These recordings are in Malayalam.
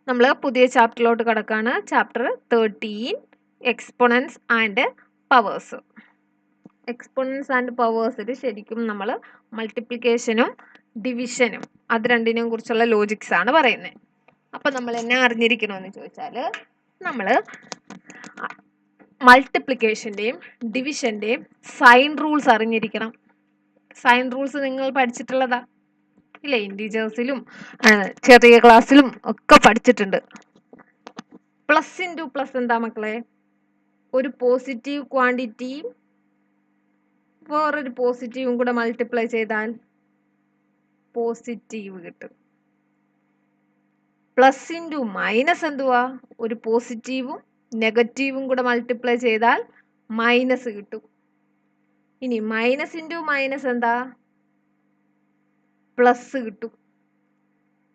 നമ്മൾ പുതിയ ചാപ്റ്ററിലോട്ട് കിടക്കാണ്. Chapter 13 exponents and powers. Exponents and പവേഴ്സിൽ ശരിക്കും നമ്മൾ മൾട്ടിപ്ലിക്കേഷനും ഡിവിഷനും അത് രണ്ടിനെയും കുറിച്ചുള്ള ലോജിക്സ് ആണ് പറയുന്നത്. അപ്പം നമ്മൾ എന്നെ അറിഞ്ഞിരിക്കണമെന്ന് ചോദിച്ചാൽ നമ്മൾ മൾട്ടിപ്ലിക്കേഷൻ്റെയും ഡിവിഷൻ്റെയും സൈൻ റൂൾസ് അറിഞ്ഞിരിക്കണം. സൈൻ റൂൾസ് നിങ്ങൾ പഠിച്ചിട്ടുള്ളതാ ഇല്ലേ? ഇൻറ്റീജേഴ്സിലും ചെറിയ ക്ലാസ്സിലും ഒക്കെ പഠിച്ചിട്ടുണ്ട്. പ്ലസ് ഇൻറ്റു പ്ലസ് എന്താ മക്കളെ? ഒരു പോസിറ്റീവ് ക്വാണ്ടിറ്റിയും വേറൊരു പോസിറ്റീവും കൂടെ മൾട്ടിപ്ലൈ ചെയ്താൽ പോസിറ്റീവ് കിട്ടും. പ്ലസ് ഇൻറ്റു മൈനസ് എന്തുവാ? ഒരു പോസിറ്റീവും നെഗറ്റീവും കൂടെ മൾട്ടിപ്ലൈ ചെയ്താൽ മൈനസ് കിട്ടും. ഇനി മൈനസ് ഇൻറ്റു മൈനസ് എന്താ? പ്ലസ് കിട്ടും.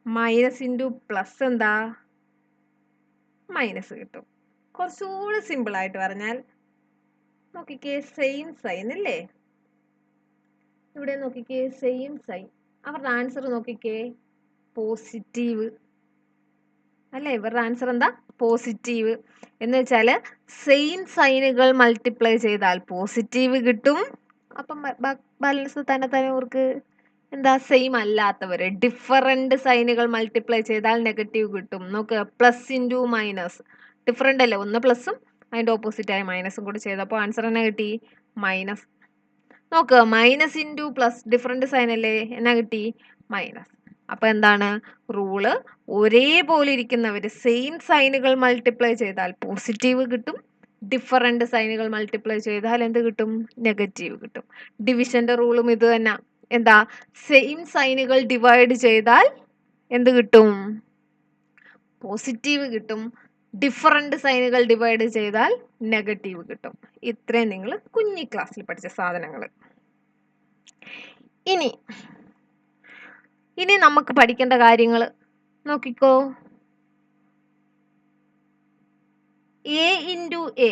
മൈനസ് ഇൻറ്റു പ്ലസ് എന്താ? മൈനസ് കിട്ടും. കുറച്ചുകൂടി സിമ്പിൾ ആയിട്ട് പറഞ്ഞാൽ നോക്കിക്കേ, സെയിം സൈൻ അല്ലേ? ഇവിടെ നോക്കിക്കേ, സെയിം സൈൻ. അവരുടെ ആൻസർ നോക്കിക്കേ, പോസിറ്റീവ് അല്ലേ? ഇവരുടെ ആൻസർ എന്താ? പോസിറ്റീവ്. എന്ന് വെച്ചാൽ സെയിം സൈനുകൾ മൾട്ടിപ്ലൈ ചെയ്താൽ പോസിറ്റീവ് കിട്ടും. അപ്പം ബാലൻസ് തന്നെ അവർക്ക് എന്താ? സെയിം അല്ലാത്തവര് ഡിഫറൻറ്റ് സൈനുകൾ മൾട്ടിപ്ലൈ ചെയ്താൽ നെഗറ്റീവ് കിട്ടും. നോക്ക്, പ്ലസ് ഇൻറ്റു മൈനസ് ഡിഫറൻ്റ് അല്ലേ? ഒന്ന് പ്ലസും അതിൻ്റെ ഓപ്പോസിറ്റായ മൈനസും കൂടി ചെയ്തപ്പോൾ ആൻസർ എന്നാ കിട്ടി? മൈനസ്. നോക്ക്, minus into plus different sign അല്ലേ? എന്നാ കിട്ടി? മൈനസ്. അപ്പം എന്താണ് റൂള്? ഒരേപോലെ ഇരിക്കുന്നവർ സെയിം സൈനുകൾ മൾട്ടിപ്ലൈ ചെയ്താൽ പോസിറ്റീവ് കിട്ടും. ഡിഫറൻറ്റ് സൈനുകൾ മൾട്ടിപ്ലൈ ചെയ്താൽ എന്ത് കിട്ടും? നെഗറ്റീവ് കിട്ടും. ഡിവിഷൻ്റെ റൂളും ഇത് തന്നെ. എന്താ? സെയിം സൈനുകൾ ഡിവൈഡ് ചെയ്താൽ എന്ത് കിട്ടും? പോസിറ്റീവ് കിട്ടും. ഡിഫറൻറ്റ് സൈനുകൾ ഡിവൈഡ് ചെയ്താൽ നെഗറ്റീവ് കിട്ടും. ഇത്രയും നിങ്ങൾ കുഞ്ഞി ക്ലാസ്സിൽ പഠിച്ച സാധനങ്ങൾ. ഇനി നമുക്ക് പഠിക്കേണ്ട കാര്യങ്ങൾ നോക്കിക്കോ. എ ഇൻറ്റു എ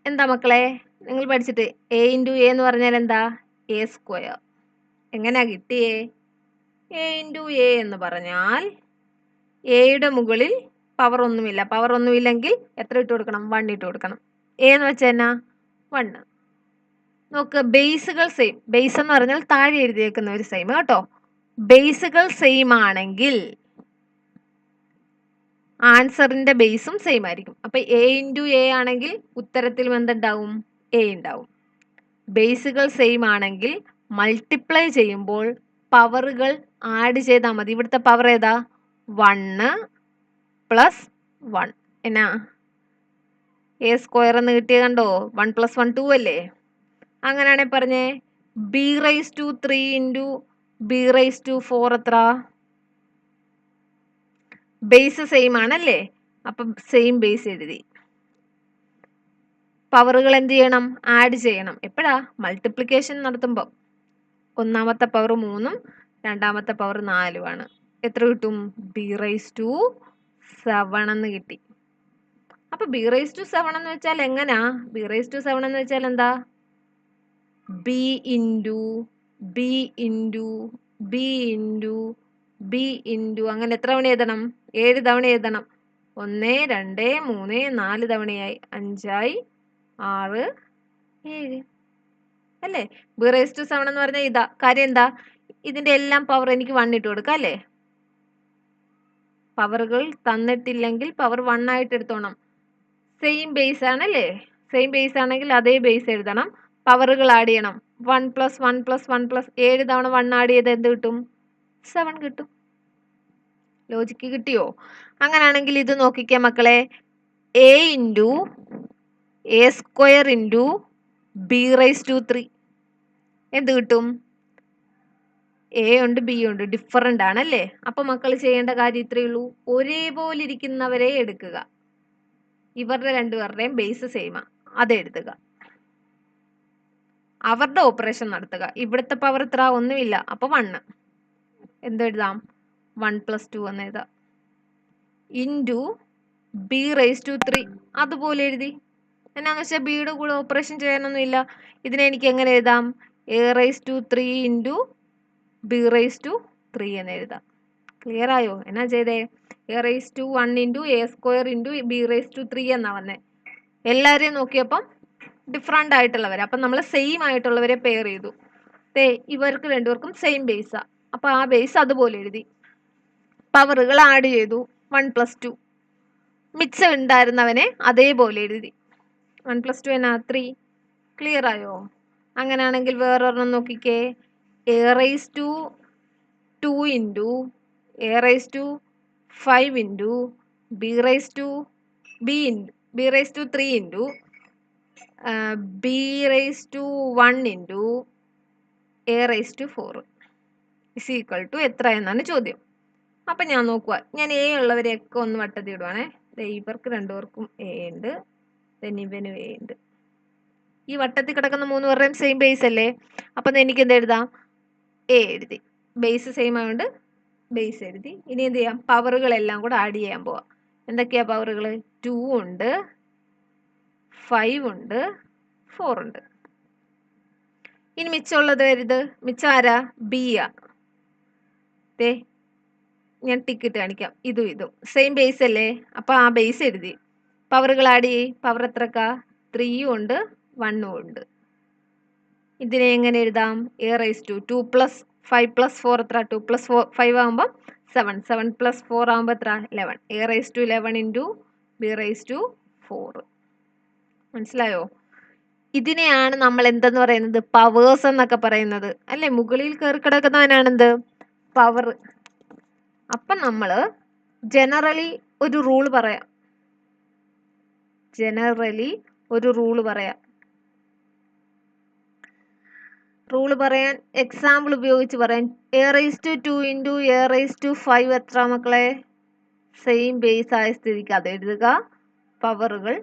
എന്താ മക്കളെ? നിങ്ങൾ പഠിച്ചിട്ട് എ ഇൻറ്റു എ എന്ന് പറഞ്ഞാൽ എന്താ? A square. എങ്ങനെയാ കിട്ടിയേ? എ ഇൻറ്റു എ എന്ന് പറഞ്ഞാൽ എയുടെ മുകളിൽ പവർ ഒന്നുമില്ല. പവർ ഒന്നുമില്ലെങ്കിൽ എത്ര ഇട്ട് കൊടുക്കണം? 1 ഇട്ട് കൊടുക്കണം. എ എന്ന് വെച്ചാൽ എന്നാ? 1. നോക്ക്, ബേസുകൾ സെയിം. ബേസ് എന്ന് പറഞ്ഞാൽ താഴെ എഴുതിയേക്കുന്ന ഒരു സെയിം കേട്ടോ. ബേസുകൾ സെയിം ആണെങ്കിൽ ആൻസറിന്റെ ബേസും സെയിം ആയിരിക്കും. അപ്പൊ എ ഇൻറ്റു എ ആണെങ്കിൽ ഉത്തരത്തിലും എന്തുണ്ടാവും? എ ഉണ്ടാവും. ബേസുകൾ സെയിം ആണെങ്കിൽ മൾട്ടിപ്ലൈ ചെയ്യുമ്പോൾ പവറുകൾ ആഡ് ചെയ്താൽ മതി. ഇവിടുത്തെ പവർ ഏതാ? 1 പ്ലസ് 1 എന്നാ? എ സ്ക്വയർ എന്ന് കിട്ടിയ കണ്ടോ? 1 + 1 2 അല്ലേ? അങ്ങനെയാണെ പറഞ്ഞേ, B raise to 3 into B raise to 4 എത്ര? ബേസ് സെയിം ആണല്ലേ? അപ്പം സെയിം ബേസ് എഴുതി. പവറുകൾ എന്ത് ചെയ്യണം? ആഡ് ചെയ്യണം. എപ്പോഴാ? മൾട്ടിപ്ലിക്കേഷൻ നടത്തുമ്പോൾ. ഒന്നാമത്തെ പവർ 3ഉം രണ്ടാമത്തെ പവർ 4ഉമാണ്. എത്ര കിട്ടും? ബി റൈസ് ടു 7 എന്ന് കിട്ടി. അപ്പൊ ബി റൈസ് ടു 7 എന്ന് വെച്ചാൽ എങ്ങനാ? ബി റൈസ് ടു 7 എന്ന് വെച്ചാൽ എന്താ? B into B into B into B into അങ്ങനെ എത്ര തവണ എഴുതണം? 7 തവണ എഴുതണം. 1 2 3 4 തവണയായി 5 ആയി 6 7 അല്ലേ? ബി റൈസ് ടു 7 എന്ന് പറഞ്ഞാൽ ഇതാ. കാര്യം എന്താ? ഇതിന്റെ എല്ലാം പവർ എനിക്ക് 1 ഇട്ട് കൊടുക്കാം അല്ലേ? പവറുകൾ തന്നിട്ടില്ലെങ്കിൽ പവർ 1 ആയിട്ട് എടുത്തോണം. സെയിം ബേസ് ആണല്ലേ? സെയിം ബേസ് ആണെങ്കിൽ അതേ ബേസ് എഴുതണം. പവറുകൾ ആഡ് ചെയ്യണം. 1 + 1 + 1 + 7 തവണ 1 ആഡ് ചെയ്ത് എന്ത് കിട്ടും? 7 കിട്ടും. ലോജിക്ക് കിട്ടിയോ? അങ്ങനെയാണെങ്കിൽ ഇത് നോക്കിക്കേ മക്കളെ, A into A square into B raise to 3 എന്ത് കിട്ടും? എ ഉണ്ട് ബി ഉണ്ട്, ഡിഫറൻ്റ് ആണല്ലേ? അപ്പൊ മക്കൾ ചെയ്യേണ്ട കാര്യം ഇത്രയേ ഉള്ളൂ. ഒരേപോലെ ഇരിക്കുന്നവരെ എടുക്കുക. ഇവരുടെ രണ്ടുപേരുടെയും ബേസ് സെയിമാ, അത് എഴുതുക. അവരുടെ ഓപ്പറേഷൻ നടത്തുക. ഇവിടുത്തെ പവർ എത്ര? ഒന്നുമില്ല. അപ്പൊ 1 എന്തെഴുതാം? 1 + 2 എന്ന് എഴുതാം. ഇൻറ്റു ബി റൈസ് ടു 3 അതുപോലെ എഴുതി. എന്നാന്ന് വെച്ചാൽ ബിയുടെ കൂടെ ഓപ്പറേഷൻ ചെയ്യാനൊന്നുമില്ല. ഇതിനെ എനിക്ക് എങ്ങനെ എഴുതാം? A raise to 3 into B raise to 3 എന്ന് എഴുതാം. ക്ലിയർ ആയോ? എന്നാ ചെയ്തേ? a⁻1 into a² into b⁻3 എന്നാ വന്നേ. എല്ലാവരെയും നോക്കിയപ്പം ഡിഫറെൻ്റ് ആയിട്ടുള്ളവർ. അപ്പം നമ്മൾ സെയിം ആയിട്ടുള്ളവരെ പെയർ ചെയ്തു. ഇവർക്ക് രണ്ടുപേർക്കും സെയിം ബേസാ. അപ്പം ആ ബേസ് അതുപോലെ എഴുതി. പവറുകൾ ആഡ് ചെയ്തു 1 + 2. മിച്ചം ഉണ്ടായിരുന്നവനെ അതേപോലെ എഴുതി. 1 + 2 എന്നാ 3. ക്ലിയർ ആയോ? അങ്ങനെയാണെങ്കിൽ വേറൊരെണ്ണം നോക്കിക്കേ. a⁻2 into a⁻5 into b⁻3 into b⁻1 into a⁻4 is equal to എത്ര എന്നാണ് ചോദ്യം. അപ്പം ഞാൻ നോക്കുക. ഞാൻ എ ഉള്ളവരെയൊക്കെ ഒന്ന് വട്ടത്തി ഇടുവാണേ. ഇവർക്ക് രണ്ടുപേർക്കും എ ഉണ്ട്, ഇവനും എ ഉണ്ട്. ഈ വട്ടത്തിൽ കിടക്കുന്ന 3 പേരുടെയും സെയിം ബേസ് അല്ലേ? അപ്പം എനിക്ക് എന്ത് എഴുതാം? എ എഴുതി. ബേസ് സെയിം ആയതുകൊണ്ട് ബേസ് എഴുതി. ഇനി എന്ത് ചെയ്യാം? പവറുകളെല്ലാം കൂടെ ആഡ് ചെയ്യാൻ പോവാം. എന്തൊക്കെയാ പവറുകൾ? 2 ഉണ്ട്, 5 ഉണ്ട്, 4 ഉണ്ട്. ഇനി മിച്ചമുള്ളത് വരുത്. മിച്ചം ആരാ? ബി ആ. ഞാൻ ടിക്കിട്ട് കാണിക്കാം. ഇതും സെയിം ബേസ് അല്ലേ? അപ്പം ആ ബേസ് എഴുതി. പവറുകൾ ആഡ് ചെയ്യ്. പവർ എത്രക്കാ? 3 ഉണ്ട്, 1 ഉണ്ട്. ഇതിനെ എങ്ങനെ എഴുതാം? a⁻2 2 + 5 + 4 എത്ര? 2 + 5 ആകുമ്പോൾ 7. 7 + 4 ആകുമ്പോൾ എത്ര? 11. a⁻11 into b⁻4. മനസ്സിലായോ? ഇതിനെയാണ് നമ്മൾ എന്തെന്ന് പറയുന്നത്? പവേഴ്സ് എന്നൊക്കെ പറയുന്നത് അല്ലേ? മുകളിൽ കയറി കിടക്കുന്നവനാണെന്ത്? പവർ. അപ്പം നമ്മൾ ജനറലി ഒരു റൂൾ പറയാം. റൂള് പറയാൻ എക്സാമ്പിൾ ഉപയോഗിച്ച് പറയാൻ. a⁻2 ഇൻറ്റു a⁻5 എത്ര മക്കളെ? സെയിം ബേസ് ആയ സ്ഥിതിക്ക് അത് എഴുതുക, പവറുകൾ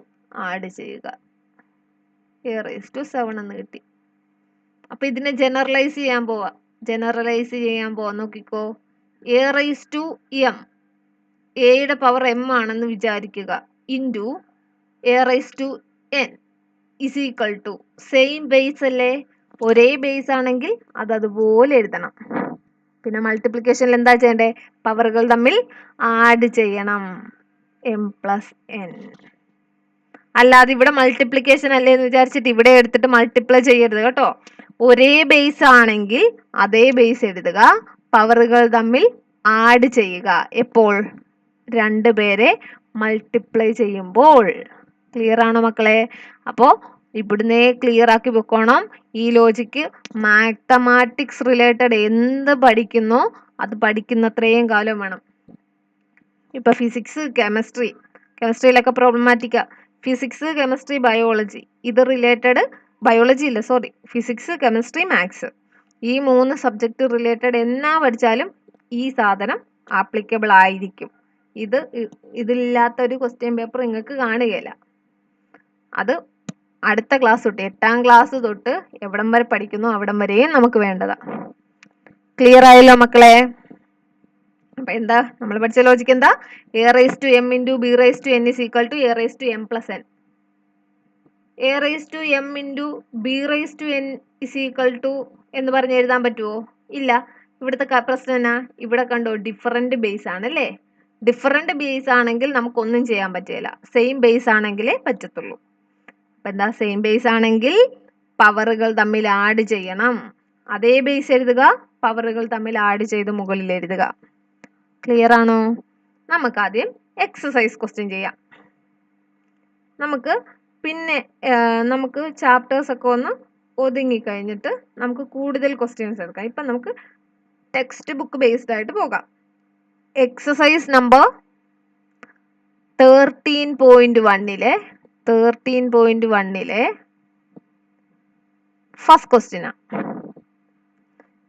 ആഡ് ചെയ്യുക. a⁻7 എന്ന് കിട്ടി. അപ്പം ഇതിനെ ജനറലൈസ് ചെയ്യാൻ പോവാം. നോക്കിക്കോ. a⁻m, എയുടെ പവർ m ആണെന്ന് വിചാരിക്കുക, into a⁻n is equal to same base അല്ലേ? ഒരേ ബേസ് ആണെങ്കിൽ അത് അതുപോലെ എഴുതണം. പിന്നെ മൾട്ടിപ്ലിക്കേഷനിൽ എന്താ ചെയ്യണ്ടേ? പവറുകൾ തമ്മിൽ ആഡ് ചെയ്യണം, m + n. അല്ലാതെ ഇവിടെ മൾട്ടിപ്ലിക്കേഷൻ അല്ലേ എന്ന് വിചാരിച്ചിട്ട് ഇവിടെ എടുത്തിട്ട് മൾട്ടിപ്ലൈ ചെയ്യരുത് കേട്ടോ. ഒരേ ബേസ് ആണെങ്കിൽ അതേ ബേസ് എഴുതുക, പവറുകൾ തമ്മിൽ ആഡ് ചെയ്യുക. എപ്പോൾ? 2 പേരെ മൾട്ടിപ്ലൈ ചെയ്യുമ്പോൾ. ക്ലിയർ ആണോ മക്കളെ? അപ്പോൾ ഇവിടുന്നേ ക്ലിയർ ആക്കി വെക്കണം. ഈ ലോജിക്ക് മാത്തമാറ്റിക്സ് റിലേറ്റഡ് എന്ത് പഠിക്കുന്നോ അത് പഠിക്കുന്നത്രയും കാലം വേണം. ഇപ്പൊ ഫിസിക്സ്, കെമിസ്ട്രിയിലൊക്കെ പ്രോബ്ലമാറ്റിക്കാ. ഫിസിക്സ്, കെമിസ്ട്രി, ബയോളജി ഇത് റിലേറ്റഡ്. ബയോളജി ഇല്ല, സോറി, ഫിസിക്സ്, കെമിസ്ട്രി, മാത്സ് ഈ 3 സബ്ജക്റ്റ് റിലേറ്റഡ് എന്നാ പഠിച്ചാലും ഈ സാധനം ആപ്ലിക്കബിൾ ആയിരിക്കും. ഇതില്ലാത്ത ഒരു ക്വസ്റ്റ്യൻ പേപ്പർ നിങ്ങൾക്ക് കാണുകയില്ല. അത് അടുത്ത ക്ലാസ് തൊട്ട് 8ാം ക്ലാസ് തൊട്ട് എവിടം വരെ പഠിക്കുന്നു അവിടം വരെയും നമുക്ക് വേണ്ടതാ. ക്ലിയർ ആയല്ലോ മക്കളെ? അപ്പൊ എന്താ നമ്മൾ പഠിച്ച ലോജിക്ക്? എന്താ? a⁻m into b⁻n is equal to a⁻m + n. a⁻m into b⁻n is equal to എന്ന് പറഞ്ഞ് എഴുതാൻ പറ്റുമോ? ഇല്ല. ഇവിടുത്തെ പ്രശ്നം എന്നാ? ഇവിടെ കണ്ടോ, ഡിഫറൻറ്റ് ബേസ് ആണല്ലേ? ഡിഫറൻറ്റ് ബേസ് ആണെങ്കിൽ നമുക്കൊന്നും ചെയ്യാൻ പറ്റില്ല. സെയിം ബേസ് ആണെങ്കിലേ പറ്റത്തുള്ളൂ. അപ്പം എന്താ? സെയിം ബേസ് ആണെങ്കിൽ പവറുകൾ തമ്മിൽ ആഡ് ചെയ്യണം. അതേ ബേസ് എഴുതുക, പവറുകൾ തമ്മിൽ ആഡ് ചെയ്ത് മുകളിൽ എഴുതുക. ക്ലിയർ ആണോ? നമുക്ക് ആദ്യം എക്സസൈസ് ക്വസ്റ്റ്യൻ ചെയ്യാം. നമുക്ക് ചാപ്റ്റേഴ്സ് ഒക്കെ ഒന്ന് ഒതുങ്ങി കഴിഞ്ഞിട്ട് നമുക്ക് കൂടുതൽ ക്വസ്റ്റ്യൻസ് എടുക്കാം. ഇപ്പം നമുക്ക് ടെക്സ്റ്റ് ബുക്ക് ബേസ്ഡ് ആയിട്ട് പോകാം. എക്സസൈസ് നമ്പർ 13.1 ഫസ്റ്റ് ക്വസ്റ്റ്യനാ.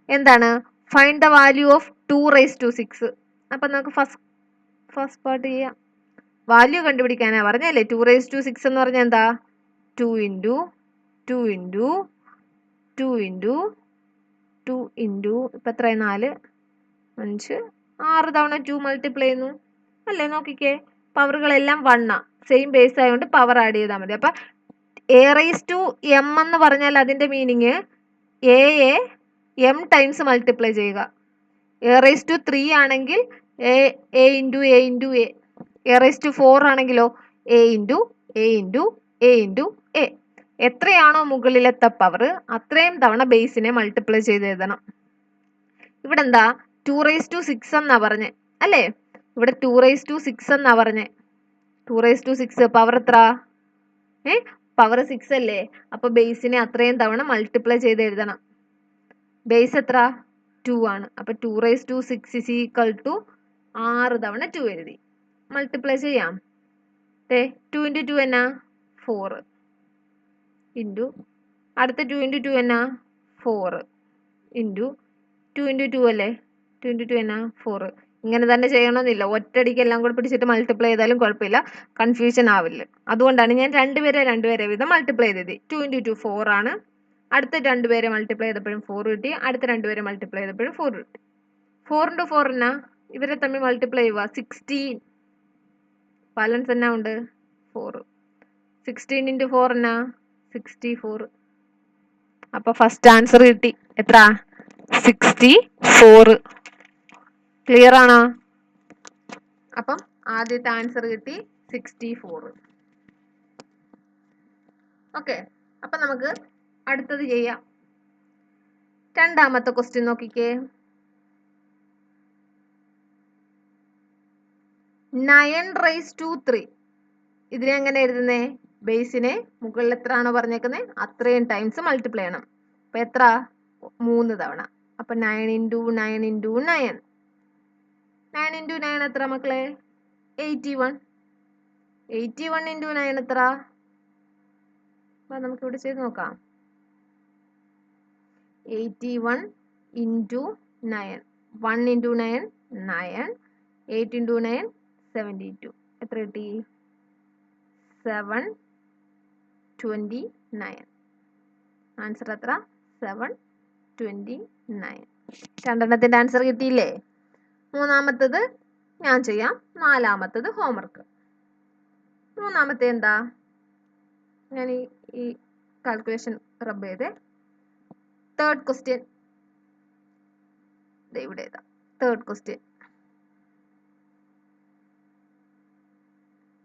എന്താണ്? Find the value of 2⁻6. അപ്പം നമുക്ക് ഫസ്റ്റ് പാർട്ട് ചെയ്യാം. വാല്യൂ കണ്ടുപിടിക്കാനാ പറഞ്ഞല്ലേ. 2⁻6 എന്ന് പറഞ്ഞാൽ എന്താ? 2 ഇൻറ്റു 2 ഇൻറ്റു 2 ഇൻറ്റു 2 ഇൻറ്റു ഇപ്പം എത്രയായി? 4, 5, 6 തവണ 2 മൾട്ടിപ്ലൈ ചെയ്യുന്നു അല്ലേ? നോക്കിക്കേ, പവറുകളെല്ലാം 1 സെയിം ബേസ് ആയതുകൊണ്ട് പവർ ആഡ് ചെയ്താൽ മതി. അപ്പം a⁻m എന്ന് പറഞ്ഞാൽ അതിൻ്റെ മീനിങ് എയെ m ടൈംസ് മൾട്ടിപ്ലൈ ചെയ്യുക. a⁻3 ആണെങ്കിൽ A into A into A raise to 4 ആണെങ്കിലോ A into A into A into A. എത്രയാണോ മുകളിലത്തെ പവർ അത്രയും തവണ ബേസിനെ മൾട്ടിപ്ലൈ ചെയ്ത് എഴുതണം. ഇവിടെ എന്താ 2�6 എന്നാ പറഞ്ഞേ അല്ലേ? ഇവിടെ 2�6 എന്നാ പറഞ്ഞേ. 2�6 പവർ എത്ര? പവർ 6 അല്ലേ? അപ്പൊ ബേസിനെ അത്രയും തവണ മൾട്ടിപ്ലൈ ചെയ്ത് എഴുതണം. ബേസ് എത്ര? 2 ആണ്. അപ്പൊ 2�6 ഇസ് ഈക്വൽ ടു 6 തവണ 2 എഴുതി. മൾട്ടിപ്ലൈ ചെയ്യാം. 2 ഇൻറ്റു 2 എന്നാ 4 ഇൻറ്റു അടുത്ത 2 ഇൻറ്റു 2 എന്നാ 4 ഇൻറ്റു 2 ഇൻറ്റു 2 അല്ലേ? 2 ഇൻറ്റു 2 എന്നാ 4. ഇങ്ങനെ തന്നെ ചെയ്യണമെന്നില്ല. ഒറ്റയടിക്ക് എല്ലാം കൂടെ പിടിച്ചിട്ട് മൾട്ടിപ്ലൈ ചെയ്താലും കുഴപ്പമില്ല, കൺഫ്യൂഷൻ ആവില്ല. അതുകൊണ്ടാണ് ഞാൻ രണ്ടുപേരെ വീതം മൾട്ടിപ്ലൈ ചെയ്തത്. 2 ഇൻറ്റു 2 4 ആണ്. അടുത്ത രണ്ടുപേരെ മൾട്ടിപ്ലൈ ചെയ്തപ്പോഴും 4 കിട്ടി. അടുത്ത രണ്ടുപേരെ മൾട്ടിപ്ലൈ ചെയ്തപ്പോഴും 4 കിട്ടി. 4 ഇൻറ്റു 4 എന്നാ ഇവരെ തമ്മിൽ മൾട്ടിപ്ലൈ ചെയ്യുക 16. ബാലൻസ് എന്നാ ഉണ്ട് 4. 16 ഇൻറ്റു 4 എന്നാ 64. അപ്പൊ ഫസ്റ്റ് ആൻസർ കിട്ടി. എത്ര? 64. ക്ലിയർ ആണോ? അപ്പം ആദ്യത്തെ ആൻസർ കിട്ടി 64. ഓക്കെ, അപ്പൊ നമുക്ക് അടുത്തത് ചെയ്യാം. രണ്ടാമത്തെ ക്വസ്റ്റ്യൻ നോക്കിക്കേ. 9⁻3. ഇതിനെ എങ്ങനെ എഴുതുന്നേ? ബേസിനെ മുകളിൽ എത്ര ആണോ പറഞ്ഞേക്കുന്നത് അത്രയും ടൈംസ് മൾട്ടിപ്ലൈ ചെയ്യണം. അപ്പൊ എത്ര? 3 തവണ. അപ്പൊ 9 ഇൻറ്റു 9 ഇൻറ്റു 9. 9 ഇൻറ്റു 9 എത്ര മക്കളെ? 81. 81 ഇൻറ്റു 9 എത്ര? നമുക്ക് ഇവിടെ ചെയ്ത് നോക്കാം. 81 ഇൻറ്റു 9. 1 ഇൻറ്റു 9 9. 8 ഇൻറ്റു 9 72. എത്ര കിട്ടി? 729. ആൻസർ എത്ര? 729. രണ്ടെണ്ണത്തിന്റെ ആൻസർ കിട്ടിയില്ലേ? മൂന്നാമത്തത് ഞാൻ ചെയ്യാം. നാലാമത്തത് ഹോംവർക്ക്. മൂന്നാമത്തെ എന്താ? ഞാൻ ഈ കാൽക്കുലേഷൻ റബ്ബ് ചെയ്തേ. തേർഡ് ക്വസ്റ്റ്യൻ ഇവിടെ എഴുതാം. തേർഡ് ക്വസ്റ്റ്യൻ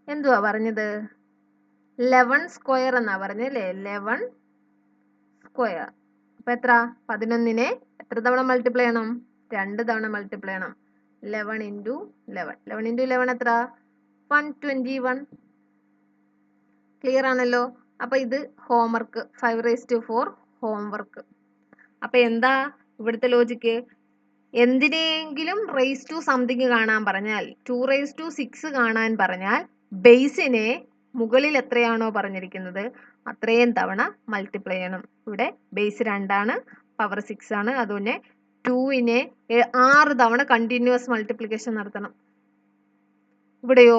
എന്തുവാ പറഞ്ഞത്? 11 സ്ക്വയർ എന്നാ പറഞ്ഞല്ലേ? 11 സ്ക്വയർ. അപ്പൊ എത്ര? 11നെ എത്ര തവണ മൾട്ടിപ്ലൈ ചെയ്യണം? 2 തവണ മൾട്ടിപ്ലൈ ചെയ്യണം. 11 ഇൻറ്റു 11. 11 ഇൻറ്റു 11 എത്ര? 121. ക്ലിയർ ആണല്ലോ? അപ്പൊ ഇത് ഹോംവർക്ക് 5⁴ ഹോംവർക്ക്. അപ്പൊ എന്താ ഇവിടുത്തെ ലോജിക്ക്? എന്തിനെങ്കിലും റേസ് ടു സംതിങ് കാണാൻ പറഞ്ഞാൽ 2�6 കാണാൻ പറഞ്ഞാൽ ബേസിനെ മുകളിൽ എത്രയാണോ പറഞ്ഞിരിക്കുന്നത് അത്രയും തവണ മൾട്ടിപ്ലൈ ചെയ്യണം. ഇവിടെ ബേസ് 2 ആണ്, പവർ 6 ആണ്. അതുപോലെ 2നെ 6 തവണ കണ്ടിന്യൂസ് മൾട്ടിപ്ലിക്കേഷൻ നടത്തണം. ഇവിടെയോ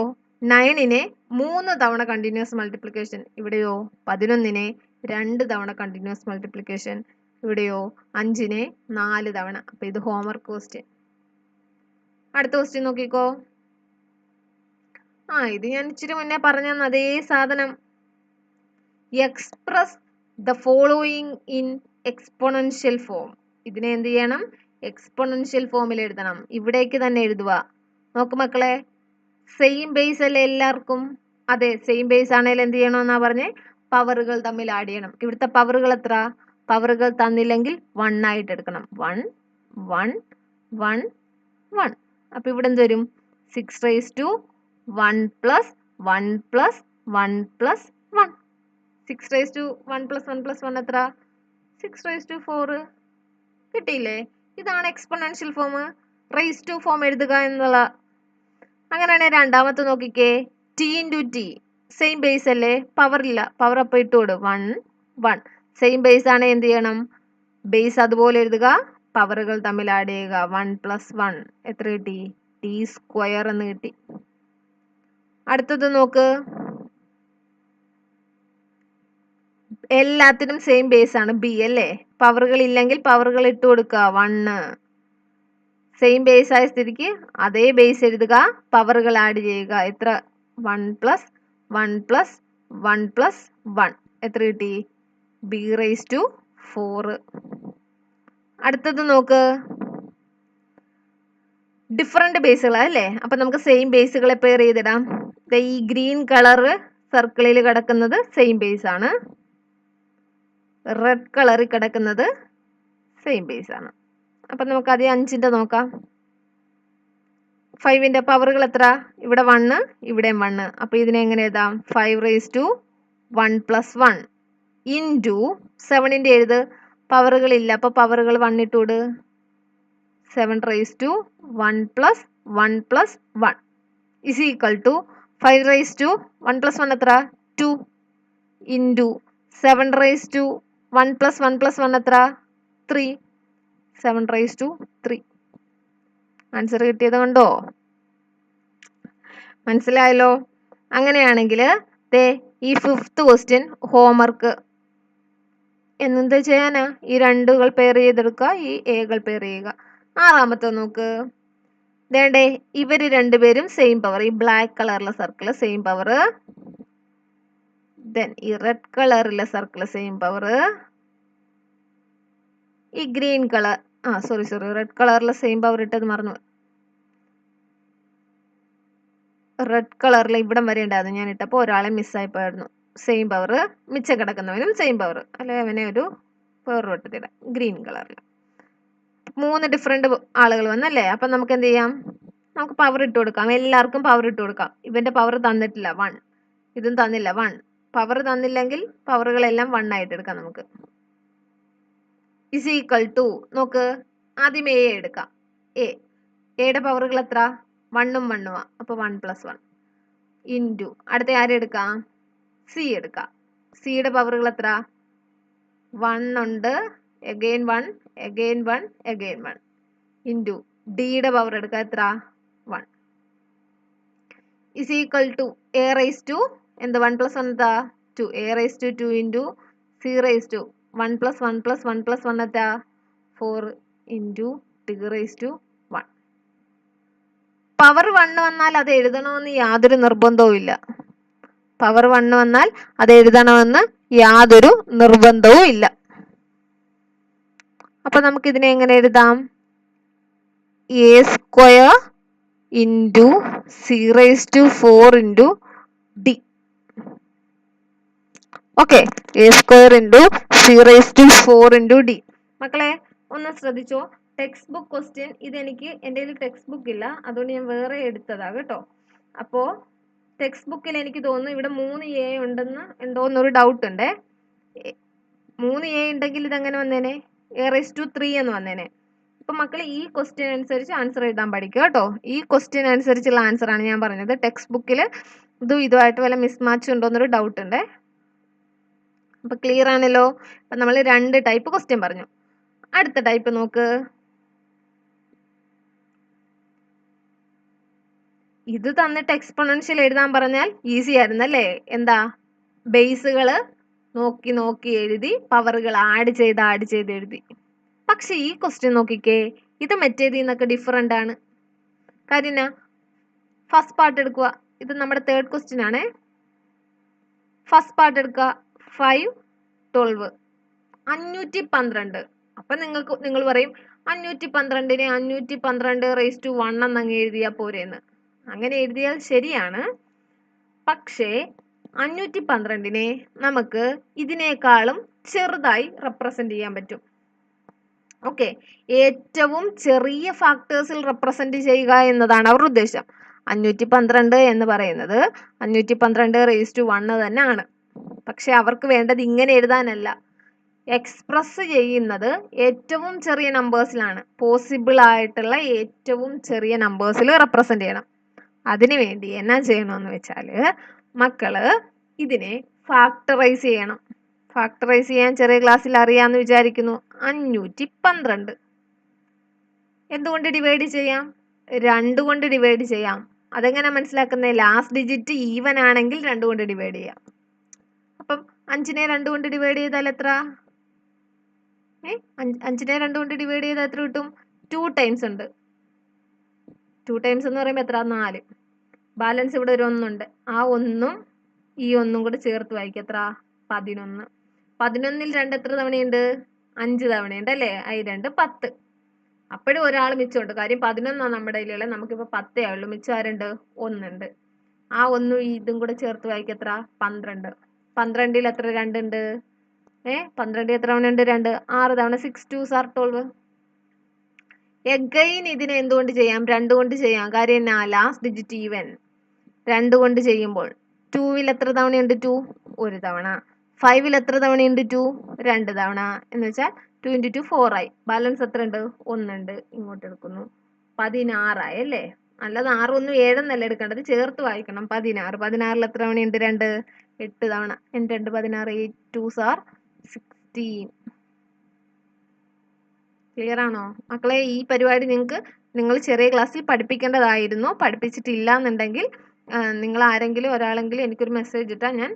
9നെ 3 തവണ കണ്ടിന്യൂസ് മൾട്ടിപ്ലിക്കേഷൻ. ഇവിടെയോ 11നെ 2 തവണ കണ്ടിന്യൂസ് മൾട്ടിപ്ലിക്കേഷൻ. ഇവിടെയോ 5നെ 4 തവണ. അപ്പൊ ഇത് ഹോംവർക്ക് ക്വസ്റ്റ്യൻ. അടുത്ത ക്വസ്റ്റ്യൻ നോക്കിക്കോ. ഇത് ഞാൻ ഇച്ചിരി മുന്നേ പറഞ്ഞ അതേ സാധനം. Express the following in exponential form. ഇതിനെ എന്ത് ചെയ്യണം? എക്സ്പോണൻഷ്യൽ ഫോമിൽ എഴുതണം. ഇവിടേക്ക് തന്നെ എഴുതുക. നോക്ക് മക്കളെ, സെയിം ബേസ് അല്ലേ എല്ലാവർക്കും? അതെ, സെയിം ബേസ് ആണെങ്കിൽ എന്ത് ചെയ്യണമെന്നാ പറഞ്ഞേ? പവറുകൾ തമ്മിൽ ആഡ് ചെയ്യണം. ഇവിടുത്തെ പവറുകൾ എത്ര? പവറുകൾ തന്നില്ലെങ്കിൽ 1 ആയിട്ട് എടുക്കണം. 1 1 1 1. അപ്പൊ ഇവിടെ എന്ത് വരും? 6⁻1 + 1 + 1 + 1. 6⁻1 + 1 + 1 എത്ര? 6⁴. കിട്ടിയില്ലേ? ഇതാണ് exponential form. Raise to form എഴുതുക എന്നുള്ള. അങ്ങനെയാണെങ്കിൽ രണ്ടാമത്തെ നോക്കിക്കേ. t into T. Same base അല്ലേ? പവർ ഇല്ല. പവർ അപ്പം ഇട്ടുകൊടു. 1 1. സെയിം ബേസ് ആണ്, എന്ത് ചെയ്യണം? ബേസ് അതുപോലെ എഴുതുക, പവറുകൾ തമ്മിൽ ആഡ് ചെയ്യുക. 1 + 1 എത്ര കിട്ടി? t² എന്ന് കിട്ടി. അടുത്തത് നോക്ക്. എല്ലാത്തിനും സെയിം ബേസ് ആണ് b അല്ലേ? പവറുകൾ ഇല്ലെങ്കിൽ പവറുകൾ ഇട്ട് കൊടുക്കുക. 1. സെയിം ബേസ് ആയ സ്ഥിതിക്ക് അതേ ബേസ് എഴുതുക, പവറുകൾ ആഡ് ചെയ്യുക. എത്ര? 1 + 1 + 1 + 1 എത്ര കിട്ടി? b⁴. അടുത്തത് നോക്ക്. ഡിഫറെന്റ് ബേസുകളാ അല്ലേ? അപ്പൊ നമുക്ക് സെയിം ബേസുകളെ പെയർ ചെയ്തിടാം. ഈ ഗ്രീൻ കളർ സർക്കിളിൽ കിടക്കുന്നത് സെയിം ബേസ് ആണ്. റെഡ് കളറിൽ കിടക്കുന്നത് സെയിം ബേസ് ആണ്. അപ്പൊ നമുക്ക് ആദ്യം 5ന്റെ നോക്കാം. 5ന്റെ പവറുകൾ എത്ര? ഇവിടെ 1, ഇവിടെയും 1. അപ്പൊ ഇതിനെ എങ്ങനെ എഴുതാം? 5 + 1 ഇൻറ്റു 7ന്റെ എഴുത്. പവറുകൾ ഇല്ല, അപ്പൊ പവറുകൾ 1 ഇട്ടൂട്. 7 + 1 + 1 + 1 is equal to 5 + 1 + 1 എത്ര? 2 ഇൻറ്റു 7 + 1 + 1 + 1 എത്ര? 3. 7 × 3. ആൻസർ കിട്ടിയത് കണ്ടോ? മനസ്സിലായല്ലോ? അങ്ങനെയാണെങ്കിൽ ദേ ഈ 5th ക്വസ്റ്റ്യൻ ഹോംവർക്ക് എന്ത് ചെയ്യാനാ? ഈ 2കൾ പെയർ ചെയ്തെടുക്കുക, ഈ എകൾ പെയർ ചെയ്യുക. 6ാമത്തെ നോക്ക്. ദേണ്ടേ ഇവര് രണ്ടുപേരും സെയിം പവർ. ഈ ബ്ലാക്ക് കളറിലെ സർക്കിൾ സെയിം പവർ, ദെൻ ഈ റെഡ് കളറിലെ സർക്കിൾ സെയിം പവർ, ഈ ഗ്രീൻ കളർ സോറി റെഡ് കളറിലെ സെയിം പവർ ഇട്ടത് മറന്നു. റെഡ് കളറിൽ ഇവിടം വരെ ഉണ്ടായിരുന്നു, ഞാൻ ഇട്ടപ്പോൾ ഒരാളെ മിസ്സായി പോയിരുന്നു. സെയിം പവർ, മിച്ചം കിടക്കുന്നവനും സെയിം പവർ, അല്ലെ അവനെ ഒരു വേറൊരു വട്ടത്തിടാം ഗ്രീൻ കളറിൽ. 3 ഡിഫറെന്റ് ആളുകൾ വന്നല്ലേ? അപ്പൊ നമുക്ക് എന്ത് ചെയ്യാം? നമുക്ക് പവർ ഇട്ട് കൊടുക്കാം. എല്ലാവർക്കും പവർ ഇട്ട് കൊടുക്കാം. ഇവന്റെ പവർ തന്നിട്ടില്ല 1, ഇതും തന്നില്ല 1. പവർ തന്നില്ലെങ്കിൽ പവറുകളെല്ലാം 1 ആയിട്ട് എടുക്കാം നമുക്ക്. ഇസ് ഈക്വൽ ടു നോക്ക്, ആദ്യം എ എടുക്കാം. എയുടെ പവറുകൾ എത്ര? 1ഉം 1ഉം. അപ്പൊ 1 + 1 ഇൻറ്റു അടുത്ത ആരും എടുക്കാം? സി എടുക്കാം. സിയുടെ പവറുകൾ എത്ര? 1 ഉണ്ട്, അഗെയിൻ 1, അഗെയിൻ 1, അഗെയിൻ 1 ഇൻറ്റു ഡിയുടെ പവർ എടുക്കുക. എത്ര? 1 is equal to A raise to എന്ത്? 1 + 1 എന്താ? 2. A raise to 2 into C raise to 1 + 1 + 1 + 1 എത്താ? 4 into T raise to 1. Power 1 വന്നാൽ അത് എഴുതണമെന്ന് യാതൊരു നിർബന്ധവും ഇല്ല. പവർ 1 വന്നാൽ അത് എഴുതണമെന്ന് യാതൊരു നിർബന്ധവും ഇല്ല. അപ്പൊ നമുക്ക് ഇതിനെ എങ്ങനെ എഴുതാം? a² into C raise to 4 into D. Okay, a² into C raise to 4 into D. മക്കളെ ഒന്ന് ശ്രദ്ധിച്ചോ, ടെക്സ്റ്റ് ബുക്ക് ക്വസ്റ്റ്യൻ ഇതെനിക്ക് എൻ്റെ കയ്യിൽ ടെക്സ്റ്റ് ബുക്ക് ഇല്ല, അതുകൊണ്ട് ഞാൻ വേറെ എടുത്തതാ കേട്ടോ. അപ്പോൾ ടെക്സ്റ്റ് ബുക്കിൽ എനിക്ക് തോന്നുന്നു ഇവിടെ 3a ഉണ്ടോന്നൊരു ഡൗട്ട് ഉണ്ട്. 3a ഉണ്ടെങ്കിൽ ഇതെങ്ങനെ വന്നേനെ? a⁻³ എന്ന് വന്നേനെ. അപ്പൊ മക്കൾ ഈ ക്വസ്റ്റ്യൻ അനുസരിച്ച് ആൻസർ എഴുതാൻ പഠിക്കുക കേട്ടോ. ഈ ക്വസ്റ്റ്യൻ അനുസരിച്ചുള്ള ആൻസർ ആണ് ഞാൻ പറഞ്ഞത്. ടെക്സ്റ്റ് ബുക്കിൽ ഇതുമായിട്ട് വല്ല മിസ്മാച്ച് ഉണ്ടോന്നൊരു ഡൗട്ട് ഉണ്ട്. അപ്പൊ ക്ലിയർ ആണല്ലോ? അപ്പൊ നമ്മൾ 2 ടൈപ്പ് ക്വസ്റ്റ്യൻ പറഞ്ഞു. അടുത്ത ടൈപ്പ് നോക്ക്. ഇത് തന്നിട്ട് എക്സ്പൊണൻഷ്യൽ എഴുതാൻ പറഞ്ഞാൽ ഈസി ആയിരുന്നല്ലേ? എന്താ? ബേസുകൾ നോക്കി നോക്കി എഴുതി, പവറുകൾ ആഡ് ചെയ്ത് എഴുതി. പക്ഷെ ഈ ക്വസ്റ്റ്യൻ നോക്കിക്കേ, ഇത് മറ്റേതിൽ നിന്നൊക്കെ ഡിഫറെന്റ് ആണ്. കാര്യന ഫസ്റ്റ് പാർട്ട് എടുക്കുക. ഇത് നമ്മുടെ 3rd ക്വസ്റ്റ്യൻ ആണേ. ഫസ്റ്റ് പാർട്ട് എടുക്കുക. 5, 12, 512. അപ്പൊ നിങ്ങൾ പറയും 512നെ 512 എന്നങ്ങ് എഴുതിയാൽ പോരെന്ന്. അങ്ങനെ എഴുതിയാൽ ശരിയാണ്. പക്ഷേ 512നെ നമുക്ക് ഇതിനേക്കാളും ചെറുതായി റെപ്രസെന്റ് ചെയ്യാൻ പറ്റും. ഓക്കെ, ഏറ്റവും ചെറിയ ഫാക്ടേഴ്സിൽ റെപ്രസെന്റ് ചെയ്യുക എന്നതാണ് അവരുടെ ഉദ്ദേശം. 512 എന്ന് പറയുന്നത് 512⁻1 തന്നെ ആണ്. പക്ഷെ അവർക്ക് വേണ്ടത് ഇങ്ങനെ എഴുതാനല്ല, എക്സ്പ്രസ് ചെയ്യുന്നത് ഏറ്റവും ചെറിയ നമ്പേഴ്സിലാണ്. പോസിബിൾ ആയിട്ടുള്ള ഏറ്റവും ചെറിയ നമ്പേഴ്സിൽ റെപ്രസെന്റ് ചെയ്യണം. അതിനുവേണ്ടി എന്നാ ചെയ്യണമെന്ന് വെച്ചാൽ മക്കള് ഇതിനെ ഫാക്ടറൈസ് ചെയ്യണം. ഫാക്ടറൈസ് ചെയ്യാൻ ചെറിയ ക്ലാസ്സിൽ അറിയാമെന്ന് വിചാരിക്കുന്നു. 512 എന്തുകൊണ്ട് ഡിവൈഡ് ചെയ്യാം? 2 കൊണ്ട് ഡിവൈഡ് ചെയ്യാം. അതെങ്ങനെ മനസ്സിലാക്കുന്നത്? ലാസ്റ്റ് ഡിജിറ്റ് ഈവൻ ആണെങ്കിൽ 2 കൊണ്ട് ഡിവൈഡ് ചെയ്യാം. അപ്പം 5നെ 2 കൊണ്ട് ഡിവൈഡ് ചെയ്താൽ എത്ര? 5നെ 2 കൊണ്ട് ഡിവൈഡ് ചെയ്താൽ എത്ര കിട്ടും? 2 ടൈംസ് ഉണ്ട്. 2 ടൈംസ് എന്ന് പറയുമ്പോൾ എത്ര? 4. ബാലൻസ് ഇവിടെ ഒരു 1 ഉണ്ട്. ആ 1ഉം ഈ 1ഉം കൂടെ ചേർത്ത് വായിക്കുക. എത്ര? 11. 11ൽ 2 എത്ര തവണയുണ്ട്? 5 തവണയുണ്ട് അല്ലേ? 2 10. അപ്പോഴും ഒരാൾ മിച്ചമുണ്ട്. കാര്യം 11 നമ്മുടെ കയ്യിലുള്ള, നമുക്കിപ്പോൾ 10 ആയുള്ളൂ. മിച്ചം ആരുണ്ട്? 1 ഉണ്ട്. ആ 1 ഇതും കൂടെ ചേർത്ത് വായിക്കുക, എത്ര? 12. 12ൽ എത്ര 2 ഉണ്ട്? 12 എത്ര തവണ ഉണ്ട്? 2. 6 തവണ. 6 2s are 12. എഗൈൻ ഇതിനെ എന്തുകൊണ്ട് ചെയ്യാം? 2 കൊണ്ട് ചെയ്യാം. കാര്യം എന്നാ? Last digit even. 2 കൊണ്ട് ചെയ്യുമ്പോൾ 2ൽ എത്ര തവണയുണ്ട്? 2 1 തവണ. 5ൽ എത്ര തവണയുണ്ട്? 2 2 തവണ. എന്ന് വെച്ചാൽ 2 × 2 4 ആയി. ബാലൻസ് എത്ര ഉണ്ട്? 1 ഉണ്ട്. ഇങ്ങോട്ട് എടുക്കുന്നു. 16 ആയി അല്ലേ? അല്ലാതെ 6 1 7 എന്നല്ല എടുക്കേണ്ടത്, ചേർത്ത് വായിക്കണം. 16. 16ൽ എത്ര തവണയുണ്ട്? 2 8 തവണ. 2 16. 8 2s are 16. ക്ലിയർ ആണോ മക്കളെ? ഈ പരിപാടി നിങ്ങൾ ചെറിയ ക്ലാസ്സിൽ പഠിപ്പിക്കേണ്ടതായിരുന്നു. പഠിപ്പിച്ചിട്ടില്ല എന്നുണ്ടെങ്കിൽ നിങ്ങൾ ആരെങ്കിലും ഒരാളെങ്കിലും എനിക്കൊരു മെസ്സേജ് ഇട്ടാൽ ഞാൻ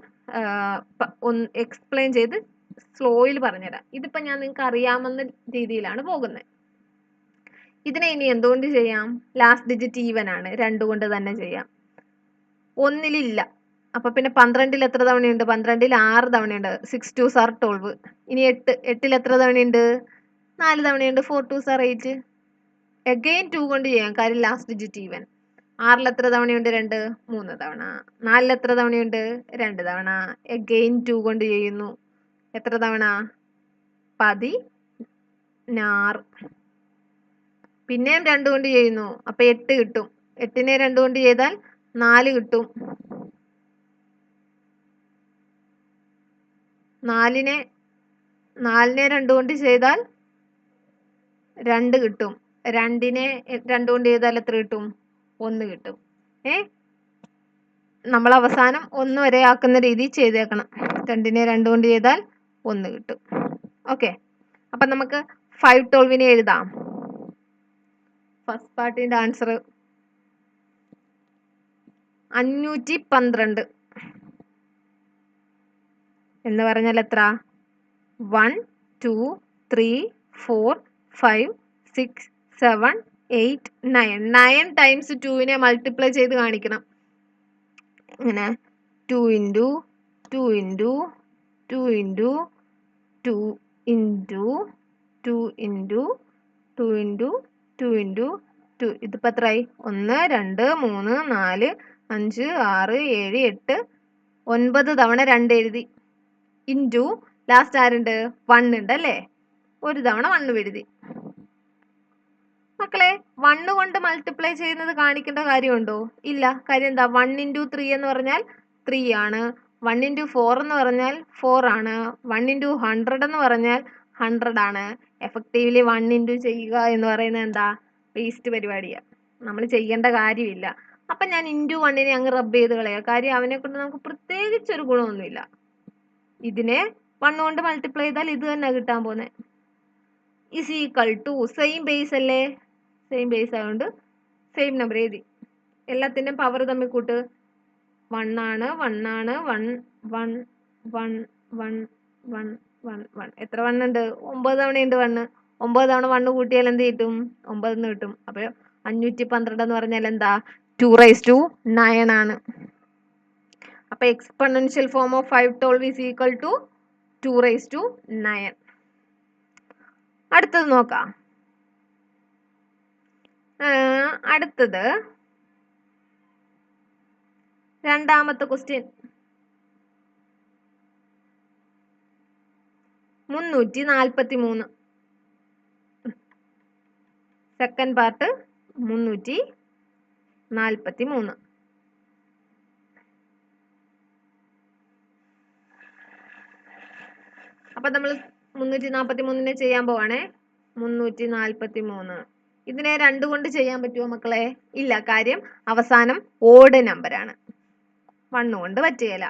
ഒന്ന് എക്സ്പ്ലെയിൻ ചെയ്ത് സ്ലോയിൽ പറഞ്ഞുതരാം. ഇതിപ്പോൾ ഞാൻ നിങ്ങൾക്ക് അറിയാമെന്ന രീതിയിലാണ് പോകുന്നത്. ഇതിനെ ഇനി എന്തുകൊണ്ട് ചെയ്യാം? ലാസ്റ്റ് ഡിജിറ്റ് ഈവൻ ആണ്, 2 കൊണ്ട് തന്നെ ചെയ്യാം. 1ലില്ല. അപ്പൊ പിന്നെ 12ൽ എത്ര തവണയുണ്ട്? 12ൽ 6 തവണയുണ്ട്. 6 2s are 12. ഇനി 8ൽ എത്ര തവണയുണ്ട്? 4 തവണയുണ്ട്. 4 2s are 8. അഗെയിൻ 2 കൊണ്ട് ചെയ്യാം, കാര്യം ലാസ്റ്റ് ഡിജിറ്റ് ഈവൻ. 6ൽ എത്ര തവണയുണ്ട്? 2 3 തവണ. 4ൽ എത്ര തവണയുണ്ട്? 2 തവണ. അഗെയിൻ 2 കൊണ്ട് ചെയ്യുന്നു. എത്ര തവണ? 16. പിന്നെയും 2 കൊണ്ട് ചെയ്യുന്നു. അപ്പൊ 8 കിട്ടും. 8നെ 2 കൊണ്ട് ചെയ്താൽ 4 കിട്ടും. 4നെ 2 കൊണ്ട് ചെയ്താൽ 2 കിട്ടും. 2നെ 2 കൊണ്ട് ചെയ്താൽ എത്ര കിട്ടും? 1 കിട്ടും. നമ്മൾ അവസാനം 1 വരെ ആക്കുന്ന രീതി ചെയ്തേക്കണം. 2നെ 2 കൊണ്ട് ചെയ്താൽ 1 കിട്ടും. ഓക്കെ, അപ്പം നമുക്ക് 512നെ എഴുതാം. ഫസ്റ്റ് പാർട്ടിന്റെ ആൻസർ 512 എന്ന് പറഞ്ഞാൽ എത്ര? 1 2 3 4 5 6 7 8 9. 9 ടൈംസ് 2നെ മൾട്ടിപ്ലൈ ചെയ്ത് കാണിക്കണം. ഇങ്ങനെ 2 × 2 × 2 × 2 × 2 × 2 × 2 × 2. ഇതിപ്പോൾ എത്രയായി? 1 2 3 4 5 6 7 8 9 തവണ 2 എഴുതി. ഇൻറ്റു ലാസ്റ്റ് ആരുണ്ട്? 1 ഉണ്ട് അല്ലേ? 1 തവണ 1 എഴുതി. മക്കളെ 1 കൊണ്ട് മൾട്ടിപ്ലൈ ചെയ്യുന്നത് കാണിക്കേണ്ട കാര്യമുണ്ടോ? ഇല്ല. കാര്യം എന്താ? 1 × 3 എന്ന് പറഞ്ഞാൽ 3 ആണ്. 1 × 4 എന്ന് പറഞ്ഞാൽ 4 ആണ്. 1 × 100 എന്ന് പറഞ്ഞാൽ 100 ആണ്. എഫക്റ്റീവ്ലി 1 × ചെയ്യുക എന്ന് പറയുന്നത് എന്താ? വേസ്റ്റ് പരിപാടിയാണ്. നമ്മൾ ചെയ്യേണ്ട കാര്യമില്ല. അപ്പം ഞാൻ × 1നെ അങ്ങ് റബ്ബ് ചെയ്ത് കളയാം. കാര്യം അവനെ കൊണ്ട് നമുക്ക് പ്രത്യേകിച്ചൊരു ഗുണമൊന്നുമില്ല. ഇതിനെ 1 കൊണ്ട് മൾട്ടിപ്ലൈ ചെയ്താൽ ഇത് തന്നെ കിട്ടാൻ പോകുന്നത്. Is equal to same base അല്ലേ? സെയിം ബേസ് ആയതുകൊണ്ട് സെയിം നമ്പർ എഴുതി. എല്ലാത്തിൻ്റെയും പവർ തമ്മിൽ കൂട്ട്. 1 ആണ് 1 ആണ് 1 1 1 1 1 1 1. എത്ര 1 ഉണ്ട്? 9 തവണയുണ്ട് 1. 9 തവണ 1 കൂട്ടിയാൽ എന്ത് കിട്ടും? 9 എന്ന് കിട്ടും. അപ്പോൾ 512 എന്ന് പറഞ്ഞാൽ എന്താ? 2⁹ ആണ്. അപ്പോൾ exponential form of 512 is equal to 2⁹. അടുത്തത് നോക്കാം. അടുത്തത് രണ്ടാമത്തെ ക്വസ്റ്റ്യൻ. 343. Second part 343. അപ്പൊ നമ്മൾ 343നെ ചെയ്യാൻ പോവാണേ. 343. ഇതിനെ 2 കൊണ്ട് ചെയ്യാൻ പറ്റുമോ മക്കളെ? ഇല്ല. കാര്യം അവസാനം ഓഡ് നമ്പറാണ്. 1 കൊണ്ട് പറ്റുകയില്ല.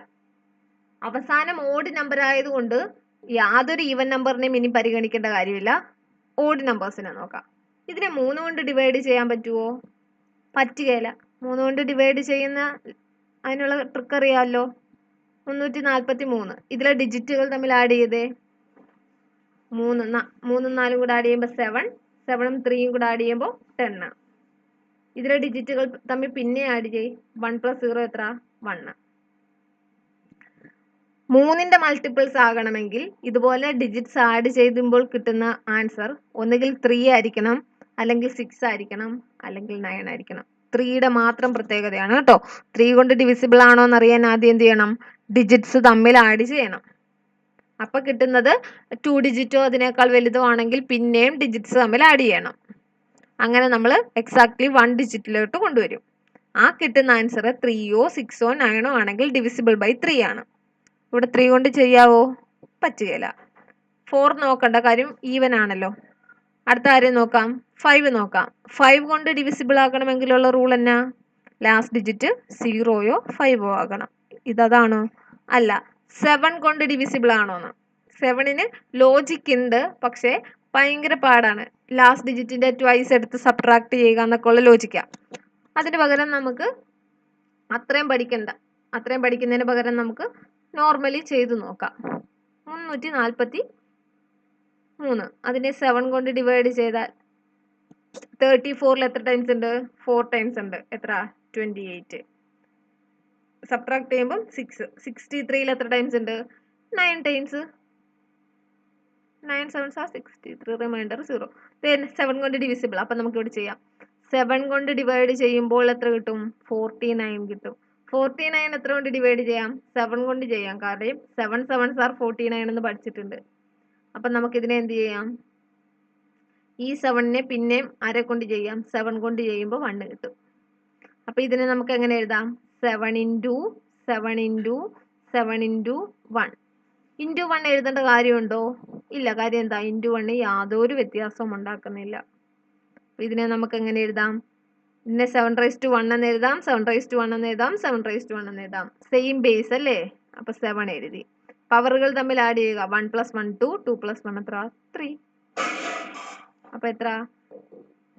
അവസാനം ഓഡ് നമ്പർ ആയതുകൊണ്ട് യാതൊരു ഈവൻ നമ്പറിനെയും ഇനി പരിഗണിക്കേണ്ട കാര്യമില്ല. ഓഡ് നമ്പേഴ്സിനെ നോക്കാം. ഇതിനെ 3 കൊണ്ട് ഡിവൈഡ് ചെയ്യാൻ പറ്റുമോ? പറ്റുകയില്ല. 3 കൊണ്ട് ഡിവൈഡ് ചെയ്യുന്ന അതിനുള്ള ട്രിക്ക് അറിയാമല്ലോ. 343. ഇതിലെ ഡിജിറ്റുകൾ തമ്മിൽ ആഡ് ചെയ്തേ. 3 4 കൂടെ ആഡ് ചെയ്യുമ്പോൾ 7, 7ഉം 3യും കൂടെ ആഡ് ചെയ്യുമ്പോൾ 10. ഇതിലെ ഡിജിറ്റുകൾ തമ്മിൽ പിന്നെ ആഡ് ചെയ്യും. 1 + 0 എത്ര? 1. 3ന്റെ മൾട്ടിപ്പിൾസ് ആകണമെങ്കിൽ ഇതുപോലെ ഡിജിറ്റ്സ് ആഡ് ചെയ്യുമ്പോൾ കിട്ടുന്ന ആൻസർ ഒന്നുകിൽ 3 ആയിരിക്കണം, അല്ലെങ്കിൽ 6 ആയിരിക്കണം, അല്ലെങ്കിൽ 9 ആയിരിക്കണം. 3യുടെ മാത്രം പ്രത്യേകതയാണ് കേട്ടോ. 3 കൊണ്ട് ഡിവിസിബിൾ ആണോ എന്നറിയാൻ ആദ്യം എന്ത് ചെയ്യണം? ഡിജിറ്റ്സ് തമ്മിൽ ആഡ് ചെയ്യണം. അപ്പൊ കിട്ടുന്നത് 2 ഡിജിറ്റോ അതിനേക്കാൾ വലുതോ ആണെങ്കിൽ പിന്നെയും ഡിജിറ്റ്സ് തമ്മിൽ ആഡ് ചെയ്യണം. അങ്ങനെ നമ്മൾ എക്സാക്ട്ലി 1 ഡിജിറ്റിലോട്ട് കൊണ്ടുവരും. ആ കിട്ടുന്ന ആൻസർ 3യോ 6ഓ 9ഓ ആണെങ്കിൽ ഡിവിസിബിൾ ബൈ 3 ആണ്. ഇവിടെ 3 കൊണ്ട് ചെയ്യാവോ? പറ്റുകയില്ല. 4 നോക്കണ്ട, കാര്യം ഈവൻ ആണല്ലോ. അടുത്ത കാര്യം നോക്കാം, 5 നോക്കാം. 5 കൊണ്ട് ഡിവിസിബിൾ ആക്കണമെങ്കിലുള്ള റൂൾ എന്നാ? ലാസ്റ്റ് ഡിജിറ്റ് 0യോ 5ഓ ആകണം. ഇതാണോ? അല്ല. 7 കൊണ്ട് ഡിവിസിബിൾ ആണോന്ന്? 7ന് ലോജിക് ഉണ്ട്, പക്ഷേ ഭയങ്കര പാടാണ്. ലാസ്റ്റ് ഡിജിറ്റിന്റെ ട്വൈസ് എടുത്ത് സബ്ട്രാക്ട് ചെയ്യുക എന്നൊക്കെ ഉള്ള ലോജിക്കാ. അതിന് പകരം നമുക്ക് അത്രയും പഠിക്കുന്നതിന് പകരം നമുക്ക് നോർമലി ചെയ്തു നോക്കാം. 343. അതിനെ 7 കൊണ്ട് ഡിവൈഡ് ചെയ്താൽ 34ൽ എത്ര ടൈംസ് ഉണ്ട്? 4 ടൈംസ് ഉണ്ട്. എത്ര? 28. സബ്ട്രാക്ട് ചെയ്യുമ്പോൾ 6. 63ൽ എത്ര ടൈംസ് ഉണ്ട്? 9 ടൈംസ്. 9 7s are 63. റിമൈൻഡർ 0. 7 കൊണ്ട് ഡിവിസിബിൾ. അപ്പം നമുക്ക് ഇവിടെ ചെയ്യാം. 7 കൊണ്ട് ഡിവൈഡ് ചെയ്യുമ്പോൾ എത്ര കിട്ടും? 49 കിട്ടും. 49 എത്ര കൊണ്ട് ഡിവൈഡ് ചെയ്യാം? 7 കൊണ്ട് ചെയ്യാം. കാരണം 7 7s are 49 എന്ന് പഠിച്ചിട്ടുണ്ട്. അപ്പം നമുക്ക് ഇതിനെ എന്ത് ചെയ്യാം? ഈ 7നെ പിന്നെയും ആരെ കൊണ്ട് ചെയ്യാം? 7 കൊണ്ട് ചെയ്യുമ്പോൾ 1 കിട്ടും. അപ്പം ഇതിനെ നമുക്ക് എങ്ങനെ എഴുതാം? 7 into 7 into 7 into 1. ഇൻറ്റു 1 എഴുതേണ്ട കാര്യമുണ്ടോ? ഇല്ല. കാര്യം എന്താ? ഇൻറ്റു 1 യാതൊരു വ്യത്യാസവും ഉണ്ടാക്കുന്നില്ല. ഇതിനെ നമുക്ക് എങ്ങനെ എഴുതാം? ഇതിനെ 7^1 എന്ന് എഴുതാം, 7^1 എന്ന് എഴുതാം, 7^1 എന്ന് എഴുതാം. സെയിം ബേസ് അല്ലേ? അപ്പൊ 7 എഴുതി. പവറുകൾ തമ്മിൽ ആഡ് ചെയ്യുക. 1 + 1 2, 2 + 1 എത്ര? 3. അപ്പൊ എത്ര?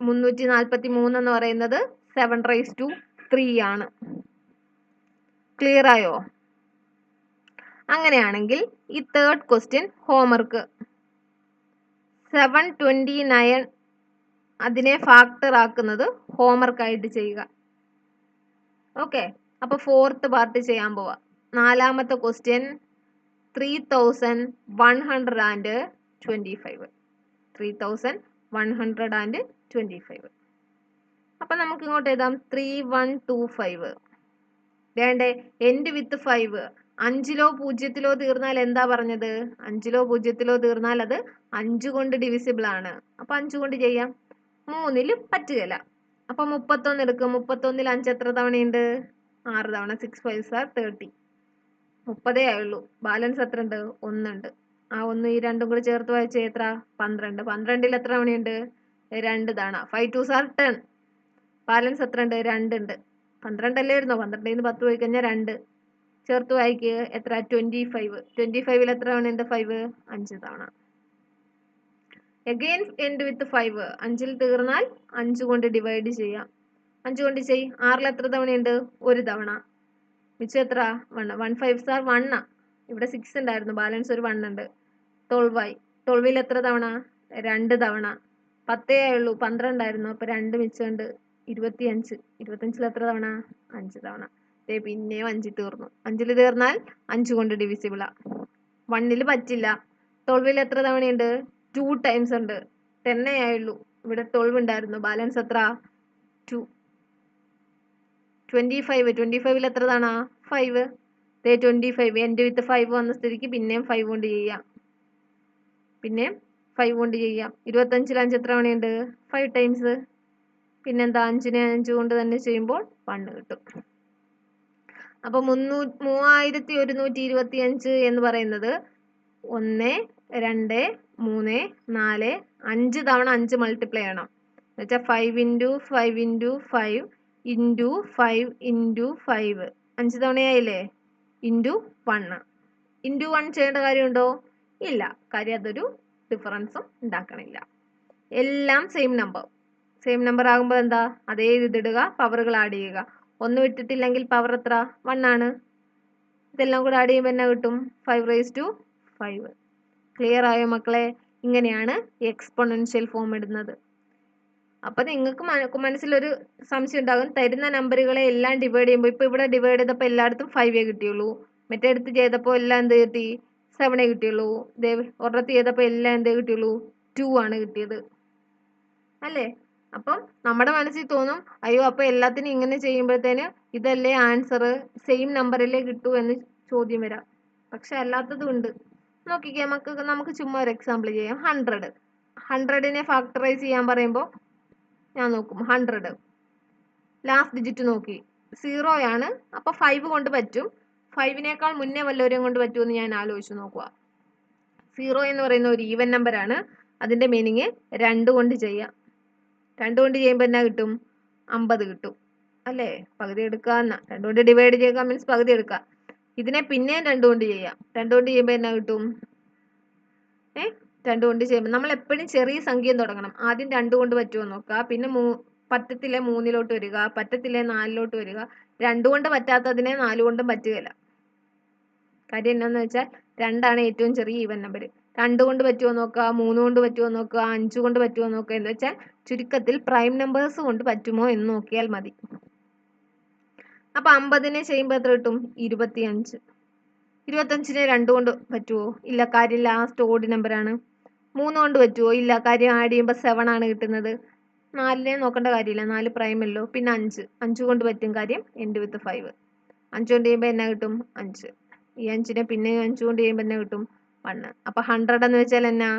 343 എന്ന് പറയുന്നത് 7^3 ആണ്. ക്ലിയർ ആയോ? അങ്ങനെയാണെങ്കിൽ ഈ തേർഡ് ക്വസ്റ്റ്യൻ ഹോംവർക്ക് 729 അതിനെ ഫാക്ടർ ആക്കുന്നത് ഹോംവർക്ക് ആയിട്ട് ചെയ്യുക. ഓക്കെ, അപ്പൊ 4th പാർട്ട് ചെയ്യാൻ പോവാ. 4ാമത്തെ ക്വസ്റ്റ്യൻ 3125. 3125. അപ്പൊ നമുക്ക് ഇങ്ങോട്ട് എഴുതാം 3125. വേണ്ടേ? End with 5. 5ലോ 0ലോ തീർന്നാൽ എന്താ പറഞ്ഞത്? 5ലോ 0ലോ തീർന്നാൽ അത് 5 കൊണ്ട് ഡിവിസിബിൾ ആണ്. അപ്പൊ 5 കൊണ്ട് ചെയ്യാം. 3ൽ പറ്റുകയില്ല. അപ്പൊ 31 എടുക്കും. 31ൽ 5 എത്ര തവണയുണ്ട്? 6 തവണ. 6 5s are 30. 30 ആയുള്ളൂ. ബാലൻസ് എത്ര ഉണ്ട്? 1 ഉണ്ട്. ആ 1 ഈ 2ഉം കൂടെ ചേർത്ത് വായിച്ചേ എത്ര? 12. 12ൽ എത്ര തവണയുണ്ട്? 2 തവണ. 5 2s are 10. ബാലൻസ് എത്ര ഉണ്ട്? 2 ഉണ്ട്. 12 അല്ലായിരുന്നോ? 12ൽ നിന്ന് 10 പോയി കഴിഞ്ഞാൽ 2. ചേർത്ത് വായിക്കുക. എത്ര? 25. 25ൽ എത്ര തവണ ഉണ്ട്? 5. 5 തവണ. Again end with 5. 5ൽ തീർന്നാൽ 5 കൊണ്ട് ഡിവൈഡ് ചെയ്യാം. 5 കൊണ്ട് ചെയ്. 6ൽ എത്ര തവണയുണ്ട്? 1 തവണ. മിച്ചം എത്ര? 1. 1 5s are 1. ഇവിടെ 6 ഉണ്ടായിരുന്നു. ബാലൻസ് ഒരു 1 ഉണ്ട്. 12 ആയി. 12ൽ എത്ര തവണ? 2 തവണ. 10 ആയുള്ളൂ. 12 ആയിരുന്നു. അപ്പൊ 2 മിച്ചമുണ്ട്. 25. 25ൽ എത്ര തവണ? 5 തവണ. പിന്നെയും 5 തീർന്നു. 5ൽ തീർന്നാൽ 5 കൊണ്ട് ഡിവിസിബിളാ. 1ൽ പറ്റില്ല. 12ൽ എത്ര തവണയുണ്ട്? 2 ടൈംസ് ഉണ്ട്. 10 ആയുള്ളൂ. ഇവിടെ 12 ഉണ്ടായിരുന്നു. ബാലൻസ് എത്ര? 2. 25. 25ൽ എത്ര തവണ? 5. 25. എൻഡ് വിത്ത് 5 വന്ന സ്ഥിതിക്ക് പിന്നെയും 5 കൊണ്ട് ചെയ്യാം. 25ൽ 5 എത്ര തവണയുണ്ട്? 5 ടൈംസ്. പിന്നെന്താ? 5നെ 5 കൊണ്ട് തന്നെ ചെയ്യുമ്പോൾ 1 കിട്ടും. അപ്പൊ 3125 എന്ന് പറയുന്നത് 1 2 3 4 5 തവണ 5 മൾട്ടിപ്ലൈ ചെയ്യണം. എന്നുവെച്ചാൽ 5 into 5 into 5 into 5 into 5. 5 തവണയായില്ലേ? Into 1. Into 1 ചെയ്യേണ്ട കാര്യമുണ്ടോ? ഇല്ല. കാര്യം അതൊരു ഡിഫറൻസും ഉണ്ടാക്കണില്ല. എല്ലാം സെയിം നമ്പർ ആകുമ്പോൾ എന്താ? അതേ ഇതിടുക, പവറുകൾ ആഡ് ചെയ്യുക. 1 വിട്ടിട്ടില്ലെങ്കിൽ പവർ എത്ര? 1 ആണ്. ഇതെല്ലാം കൂടെ ആഡ് ചെയ്യുമ്പോൾ എന്നാ കിട്ടും? 5^5. ക്ലിയർ ആയോ മക്കളെ? ഇങ്ങനെയാണ് എക്സ്പൊണൻഷ്യൽ ഫോം ഇടുന്നത്. അപ്പൊ നിങ്ങൾക്ക് മനസ്സിലൊരു സംശയം ഉണ്ടാകും. തരുന്ന നമ്പറുകളെ എല്ലാം ഡിവൈഡ് ചെയ്യുമ്പോൾ, ഇപ്പൊ ഇവിടെ ഡിവൈഡ് ചെയ്തപ്പോൾ എല്ലായിടത്തും 5 കിട്ടിയുള്ളൂ. മറ്റേടത്ത് ചെയ്തപ്പോൾ എല്ലാം എന്ത് കിട്ടി? 7 കിട്ടിയുള്ളൂ. ഒരിടത്ത് ചെയ്തപ്പോൾ എല്ലാം എന്തേ കിട്ടിയുള്ളൂ? 2 ആണ് കിട്ടിയത് അല്ലേ? അപ്പം നമ്മുടെ മനസ്സിൽ തോന്നും അയ്യോ അപ്പൊ എല്ലാത്തിനും ഇങ്ങനെ ചെയ്യുമ്പോഴത്തേന് ഇതല്ലേ ആൻസർ, സെയിം നമ്പറല്ലേ കിട്ടൂ എന്ന് ചോദ്യം വരാം. പക്ഷെ അല്ലാത്തതും ഉണ്ട്. നോക്കിക്കേ, നമുക്ക് ചുമ്മാ ഒരു എക്സാമ്പിൾ ചെയ്യാം. 100നെ ഫാക്ടറൈസ് ചെയ്യാൻ പറയുമ്പോൾ ഞാൻ നോക്കും 100 ലാസ്റ്റ് ഡിജിറ്റ് നോക്കി 0 ആണ്. അപ്പൊ 5 കൊണ്ട് പറ്റും. 5നേക്കാൾ മുന്നേ വല്ലവരെയും കൊണ്ട് പറ്റുമെന്ന് ഞാൻ ആലോചിച്ച് നോക്കുക. 0 എന്ന് പറയുന്ന ഒരു ഈവൻ നമ്പർ ആണ്. അതിന്റെ മീനിങ് 2 കൊണ്ട് ചെയ്യാം. 2 കൊണ്ട് ചെയ്യുമ്പോൾ എന്നാ കിട്ടും? 50 കിട്ടും അല്ലേ? പകുതി എടുക്കുക. 2 കൊണ്ട് ഡിവൈഡ് ചെയ്യുക മീൻസ് പകുതി എടുക്കുക. ഇതിനെ പിന്നെയും 2 കൊണ്ട് ചെയ്യാം. 2 കൊണ്ട് ചെയ്യുമ്പോൾ എന്നാ കിട്ടും? 2 കൊണ്ട് ചെയ്യുമ്പോൾ നമ്മൾ എപ്പോഴും ചെറിയ സംഖ്യയും തുടങ്ങണം. ആദ്യം 2 കൊണ്ട് പറ്റുമോ നോക്കുക, പിന്നെ പറ്റത്തില്ലേ 3ലോട്ട് വരിക, പറ്റത്തില്ലേ 4ലോട്ട് വരിക. 2 കൊണ്ട് പറ്റാത്തതിനെ 4 കൊണ്ടും പറ്റുകയില്ല. കാര്യം എന്നാന്ന് വെച്ചാൽ 2ആണ് ഏറ്റവും ചെറിയ ഈവൻ നമ്പർ. 2 കൊണ്ട് പറ്റുമോ നോക്കുക, 3 കൊണ്ട് പറ്റുമോ നോക്കുക, 5 കൊണ്ട് പറ്റുമോ നോക്കുക. എന്ന് വെച്ചാൽ ചുരുക്കത്തിൽ പ്രൈം നമ്പേഴ്സ് കൊണ്ട് പറ്റുമോ എന്ന് നോക്കിയാൽ മതി. അപ്പൊ 50നെ ചെയ്യുമ്പോൾ എത്ര കിട്ടും? 25. 25നെ 2 കൊണ്ട് പറ്റുമോ? ഇല്ല, കാര്യം ലാസ്റ്റ് ഓഡ് നമ്പർ ആണ്. 3 കൊണ്ട് പറ്റുമോ? ഇല്ല, കാര്യം ആഡ് ചെയ്യുമ്പോൾ 7 ആണ് കിട്ടുന്നത്. 4നെ നോക്കേണ്ട കാര്യമില്ല, 4 പ്രൈം അല്ലോ. പിന്നെ 5 കൊണ്ട് പറ്റും, കാര്യം എൻഡ് വിത്ത് 5. 5 കൊണ്ട് ചെയ്യുമ്പോൾ എന്നാ കിട്ടും? 5. ഈ 5നെ പിന്നെ 5 കൊണ്ട് ചെയ്യുമ്പോൾ എന്നാ കിട്ടും? 1. അപ്പൊ 100 എന്ന് വെച്ചാൽ എന്നാ?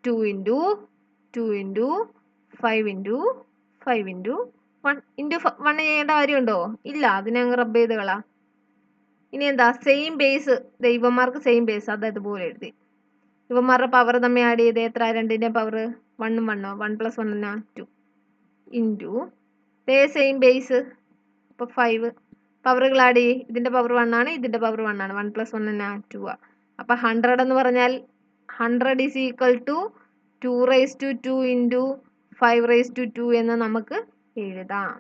2 into 2 into 5 into 5 into 1 into 1 ചെയ്യേണ്ട കാര്യമുണ്ടോ? ഇല്ല, അതിനെ അങ്ങ് റബ്ബ് ചെയ്ത് കളാ. ഇനി എന്താ? Same base. ഇവന്മാർക്ക് സെയിം ബേസ്, അത് ഇതുപോലെ എഴുതി. ഇവന്മാരുടെ പവർ തമ്മിൽ ആഡ് ചെയ്ത് എത്ര? 2ന്റെ പവർ 1ഉം 1 1 + 1 എന്നാ 2 ഇൻറ്റു സെയിം ബേസ്. അപ്പൊ 5 പവറുകൾ ആഡ് ചെയ്യും. ഇതിന്റെ പവർ 1 ആണ്, ഇതിന്റെ പവർ 1 ആണ്. 1 + 1 എന്നാ 2 ആ. അപ്പൊ 100 എന്ന് പറഞ്ഞാൽ 100 is equal to 2^2 ഇൻറ്റു 5^2 എന്ന് നമുക്ക് എഴുതാം.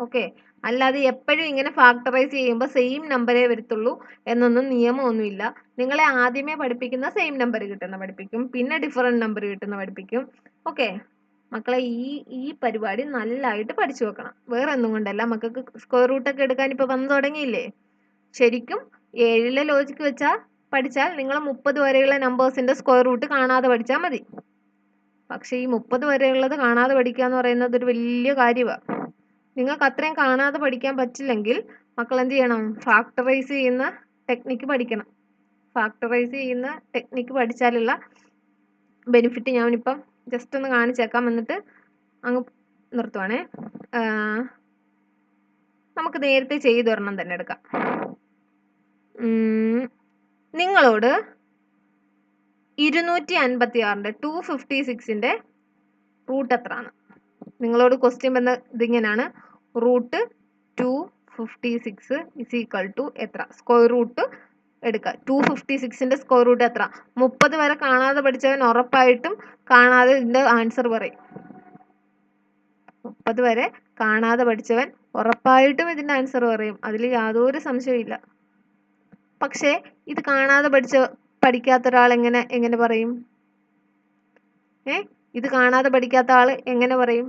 ഓക്കെ. അല്ലാതെ എപ്പോഴും ഇങ്ങനെ ഫാക്ടറൈസ് ചെയ്യുമ്പോൾ സെയിം നമ്പറേ വരത്തുള്ളൂ എന്നൊന്നും നിയമമൊന്നുമില്ല. നിങ്ങളെ ആദ്യമേ പഠിപ്പിക്കുന്ന സെയിം നമ്പർ കിട്ടുന്ന പഠിപ്പിക്കും, പിന്നെ ഡിഫറെന്റ് നമ്പർ കിട്ടുന്ന പഠിപ്പിക്കും. ഓക്കെ മക്കളെ, ഈ പരിപാടി നല്ലതായിട്ട് പഠിച്ചു വെക്കണം. വേറെ ഒന്നും കൊണ്ടല്ല, മക്കൾക്ക് സ്ക്വയർ റൂട്ട് ഒക്കെ എടുക്കാൻ ഇപ്പൊ വന്നു തുടങ്ങിയില്ലേ? ശരിക്കും 7ലെ ലോജിക്ക് വെച്ചാൽ പഠിച്ചാൽ നിങ്ങൾ 30 വരെയുള്ള നമ്പേഴ്സിന്റെ സ്ക്വയർ റൂട്ട് കാണാതെ പഠിച്ചാൽ മതി. പക്ഷെ ഈ 30 വരെയുള്ളത് കാണാതെ പഠിക്കുക എന്ന് പറയുന്നത് ഒരു വലിയ കാര്യമാണ്. നിങ്ങൾക്ക് അത്രയും കാണാതെ പഠിക്കാൻ പറ്റില്ലെങ്കിൽ മക്കൾ എന്ത് ചെയ്യണം? ഫാക്ടറൈസ് ചെയ്യുന്ന ടെക്നിക്ക് പഠിക്കണം. ഫാക്ടറൈസ് ചെയ്യുന്ന ടെക്നിക്ക് പഠിച്ചാലുള്ള ബെനിഫിറ്റ് ഞാനിപ്പം ജസ്റ്റ് ഒന്ന് കാണിച്ചേക്കാം, എന്നിട്ട് അങ്ങ് നിർത്തുവാണേ. നമുക്ക് നേരത്തെ ചെയ്തൊരെണ്ണം തന്നെ എടുക്കാം. നിങ്ങളോട് 256ന്റെ 256ന്റെ റൂട്ട് എത്രയാണ്? നിങ്ങളോട് ക്വസ്റ്റ്യൻ വന്ന ഇതിങ്ങനെയാണ്, റൂട്ട് 256 ഇസ് ഈക്വൽ ടു എത്ര? സ്ക്വയർ റൂട്ട് എടുക്കുക. 256ന്റെ സ്ക്വയർ റൂട്ട് എത്ര? 30 വരെ കാണാതെ പഠിച്ചവൻ ഉറപ്പായിട്ടും കാണാതെ ഇതിന്റെ ആൻസർ പറയും. 30 വരെ കാണാതെ പഠിച്ചവൻ ഉറപ്പായിട്ടും ഇതിന്റെ ആൻസർ പറയും, അതിൽ യാതൊരു സംശയമില്ല. പക്ഷേ ഇത് കാണാതെ പഠിക്കാത്ത ഒരാൾ എങ്ങനെ പറയും? ഇത് കാണാതെ പഠിക്കാത്ത ആള് എങ്ങനെ പറയും?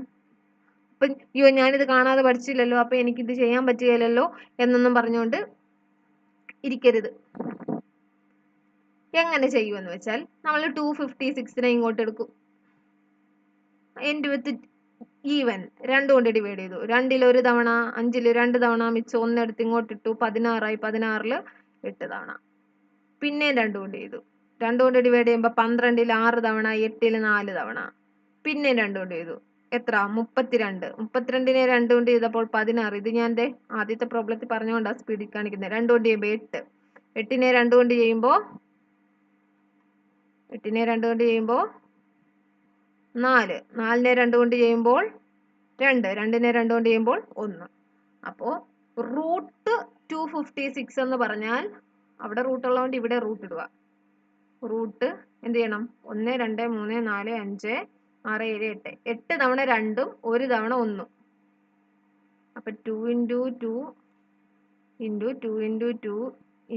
അപ്പൊ അയ്യോ ഞാനിത് കാണാതെ പഠിച്ചില്ലല്ലോ, അപ്പൊ എനിക്കിത് ചെയ്യാൻ പറ്റുകയില്ലല്ലോ എന്നൊന്നും പറഞ്ഞുകൊണ്ട് ഇരിക്കരുത്. എങ്ങനെ ചെയ്യുമെന്ന് വെച്ചാൽ നമ്മൾ 256നെ ഇങ്ങോട്ട് എടുക്കും, എൻഡ് വിത്ത് ഈവൻ 2 കൊണ്ട് ഡിവൈഡ് ചെയ്തു. 2ൽ 1 തവണ, 5ൽ 2 തവണ, മിച്ചം 1 എടുത്ത് ഇങ്ങോട്ട് ഇട്ടു. 16ആയി. 16ൽ 8 തവണ. പിന്നെ 2 കൊണ്ട് ചെയ്തു. 2 കൊണ്ട് ഡിവൈഡ് ചെയ്യുമ്പോൾ 12ൽ 6 തവണ, 8ൽ 4 തവണ. പിന്നെ 2 കൊണ്ട് ചെയ്തു. എത്ര? 32. 32നെ 2 കൊണ്ട് ചെയ്തപ്പോൾ 16. ഇത് ഞാൻ ആദ്യത്തെ പ്രോബ്ലത്തിൽ പറഞ്ഞുകൊണ്ടാണ് സ്പീഡിൽ കാണിക്കുന്നത്. 2 കൊണ്ട് ചെയ്യുമ്പോൾ 8. 8നെ 2 കൊണ്ട് ചെയ്യുമ്പോൾ 4. 4നെ 2 കൊണ്ട് ചെയ്യുമ്പോൾ 2. 2നെ 2 കൊണ്ട് ചെയ്യുമ്പോൾ 1. അപ്പോൾ റൂട്ട് 256 എന്ന് പറഞ്ഞാൽ അവിടെ റൂട്ട് ഉള്ളതുകൊണ്ട് ഇവിടെ റൂട്ട് ഇടുക. റൂട്ട് എന്ത് ചെയ്യണം? 1 2 3 4 5 6 7 8. 8 തവണ 2ഉം 1 തവണ 1ഉം. അപ്പൊ 2 into 2 into 2 into 2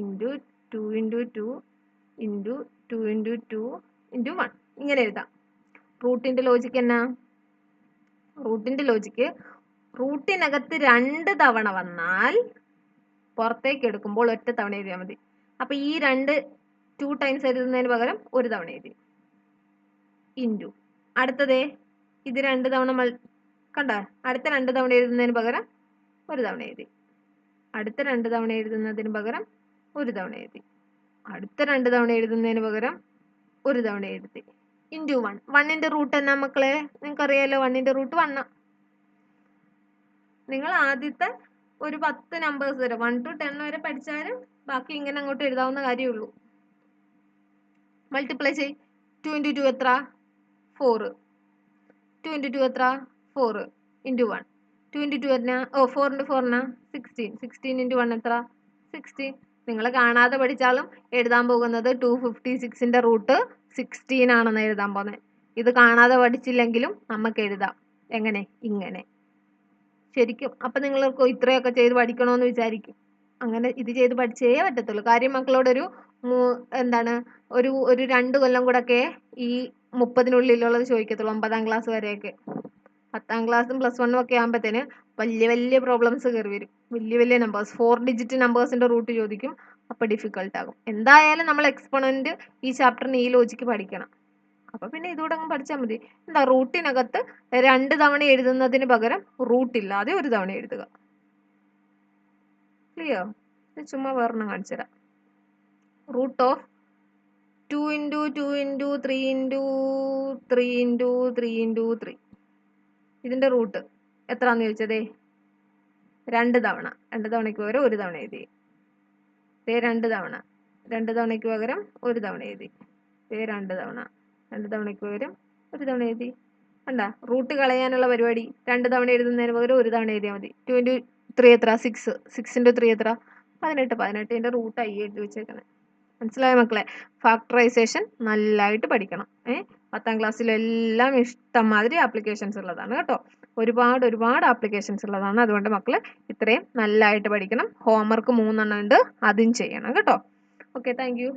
into 2 into 2 into 2 into 2 into 1 ഇങ്ങനെ എഴുതാം. റൂട്ടിന്റെ ലോജിക്ക് എന്നാ? റൂട്ടിന്റെ ലോജിക്ക് റൂട്ടിനകത്ത് 2 തവണ വന്നാൽ പുറത്തേക്ക് എടുക്കുമ്പോൾ ഒറ്റ തവണ എഴുതിയാൽ മതി. അപ്പൊ ഈ 2 ടൈംസ് എഴുതുന്നതിന് പകരം 1 തവണ എഴുതി. ഇൻറ്റു അടുത്തതേ ഇത് 2 തവണ കണ്ടോ? അടുത്ത 2 തവണ എഴുതുന്നതിന് പകരം ഒരു തവണ എഴുതി. അടുത്ത 2 തവണ എഴുതുന്നതിന് പകരം ഒരു തവണ എഴുതി. അടുത്ത 2 തവണ എഴുതുന്നതിന് പകരം ഒരു തവണ എഴുതി. ഇൻറ്റു 1. 1ന്റെ റൂട്ട് എന്നാ മക്കളെ? നിങ്ങൾക്കറിയാലോ 1ന്റെ റൂട്ട് 1. നിങ്ങൾ ആദ്യത്തെ ഒരു 10 നമ്പേഴ്സ് വരെ 1 to 10 വരെ പഠിച്ചാലും ബാക്കി ഇങ്ങനെ അങ്ങോട്ട് എഴുതാവുന്ന കാര്യമുള്ളൂ. മൾട്ടിപ്ലൈ ചെയ്. 2 into 2 എത്ര? 4. 2 into 2 എത്ര? 4 into 1. 2 into 2 എന്നാ? 4 into 4 എന്നാ? 16. 16 into 1 എത്ര? 16. നിങ്ങൾ കാണാതെ പഠിച്ചാലും എഴുതാൻ പോകുന്നത് 256ന്റെ റൂട്ട് 16 ആണെന്ന് എഴുതാൻ പോകുന്നത്. ഇത് കാണാതെ പഠിച്ചില്ലെങ്കിലും നമുക്ക് എഴുതാം. എങ്ങനെ? ഇങ്ങനെ. ശരിക്കും അപ്പം നിങ്ങൾ ഇത്രയൊക്കെ ചെയ്ത് പഠിക്കണമെന്ന് വിചാരിക്കും. അങ്ങനെ ഇത് ചെയ്ത് പഠിച്ചേ പറ്റത്തുള്ളൂ. കാര്യം മക്കളോടൊരു എന്താണ് ഒരു 2 കൊല്ലം കൂടെയൊക്കെ ഈ 30-നുള്ളിലുള്ളത് ചോദിക്കത്തുള്ളൂ. 9ാം ക്ലാസ് വരെയൊക്കെ. 10ാം ക്ലാസ്സും +1 ഒക്കെ ആകുമ്പോഴത്തേന് വലിയ വലിയ പ്രോബ്ലംസ് കയറി വരും. വലിയ വലിയ നമ്പേഴ്സ് 4 ഡിജിറ്റ് നമ്പേഴ്സിന്റെ റൂട്ട് ചോദിക്കും. അപ്പോൾ ഡിഫിക്കൽട്ട് ആകും. എന്തായാലും നമ്മൾ എക്സ്പോണന്റ് ഈ ചാപ്റ്ററിന് ഈ ലോജിക്ക് പഠിക്കണം. അപ്പോൾ പിന്നെ ഇതുകൂടെ അങ്ങ് പഠിച്ചാൽ മതി. എന്താ റൂട്ടിനകത്ത് 2 തവണ എഴുതുന്നതിന് പകരം റൂട്ടില്ലാതെ ഒരു തവണ എഴുതുക. ക്ലിയർ? ഇത് ചുമ്മാ വേറൊന്നും കാണിച്ചു തരാം. Root of 2 into 2 into 3 into 3 into 3 into 3. ഇതിന്റെ റൂട്ട് എത്രയാണെന്ന് ചോദിച്ചതേ? 2 തവണ. 2 തവണയ്ക്ക് പകരം ഒരു തവണ എഴുതി. 2 തവണ. 2 തവണയ്ക്ക് പകരം ഒരു തവണ എഴുതി. 2 തവണ. 2 തവണയ്ക്ക് പകരം ഒരു തവണ എഴുതി. കണ്ട? റൂട്ട് കളയാനുള്ള പരിപാടി. 2 തവണ എഴുതുന്നതിന് പകരം ഒരു തവണ എഴുതിയാൽ മതി. 2 into 3 എത്ര? 6. 6 into 3 എത്ര? 18. 18ന്റെ റൂട്ട് ആയി എഴുതി വെച്ചേക്കുന്നത്. മനസ്സിലായ മക്കളെ? ഫാക്ടറൈസേഷൻ നല്ലതായിട്ട് പഠിക്കണം. 10ാം ക്ലാസ്സിലെല്ലാം ഇഷ്ടംമാതിരി ആപ്ലിക്കേഷൻസ് ഉള്ളതാണ് കേട്ടോ. ഒരുപാട് ആപ്ലിക്കേഷൻസ് ഉള്ളതാണ്. അതുകൊണ്ട് മക്കൾ ഇത്രയും നല്ലതായിട്ട് പഠിക്കണം. ഹോംവർക്ക് 3 എണ്ണം ഉണ്ട്. അതും ചെയ്യണം കേട്ടോ. Okay, thank you.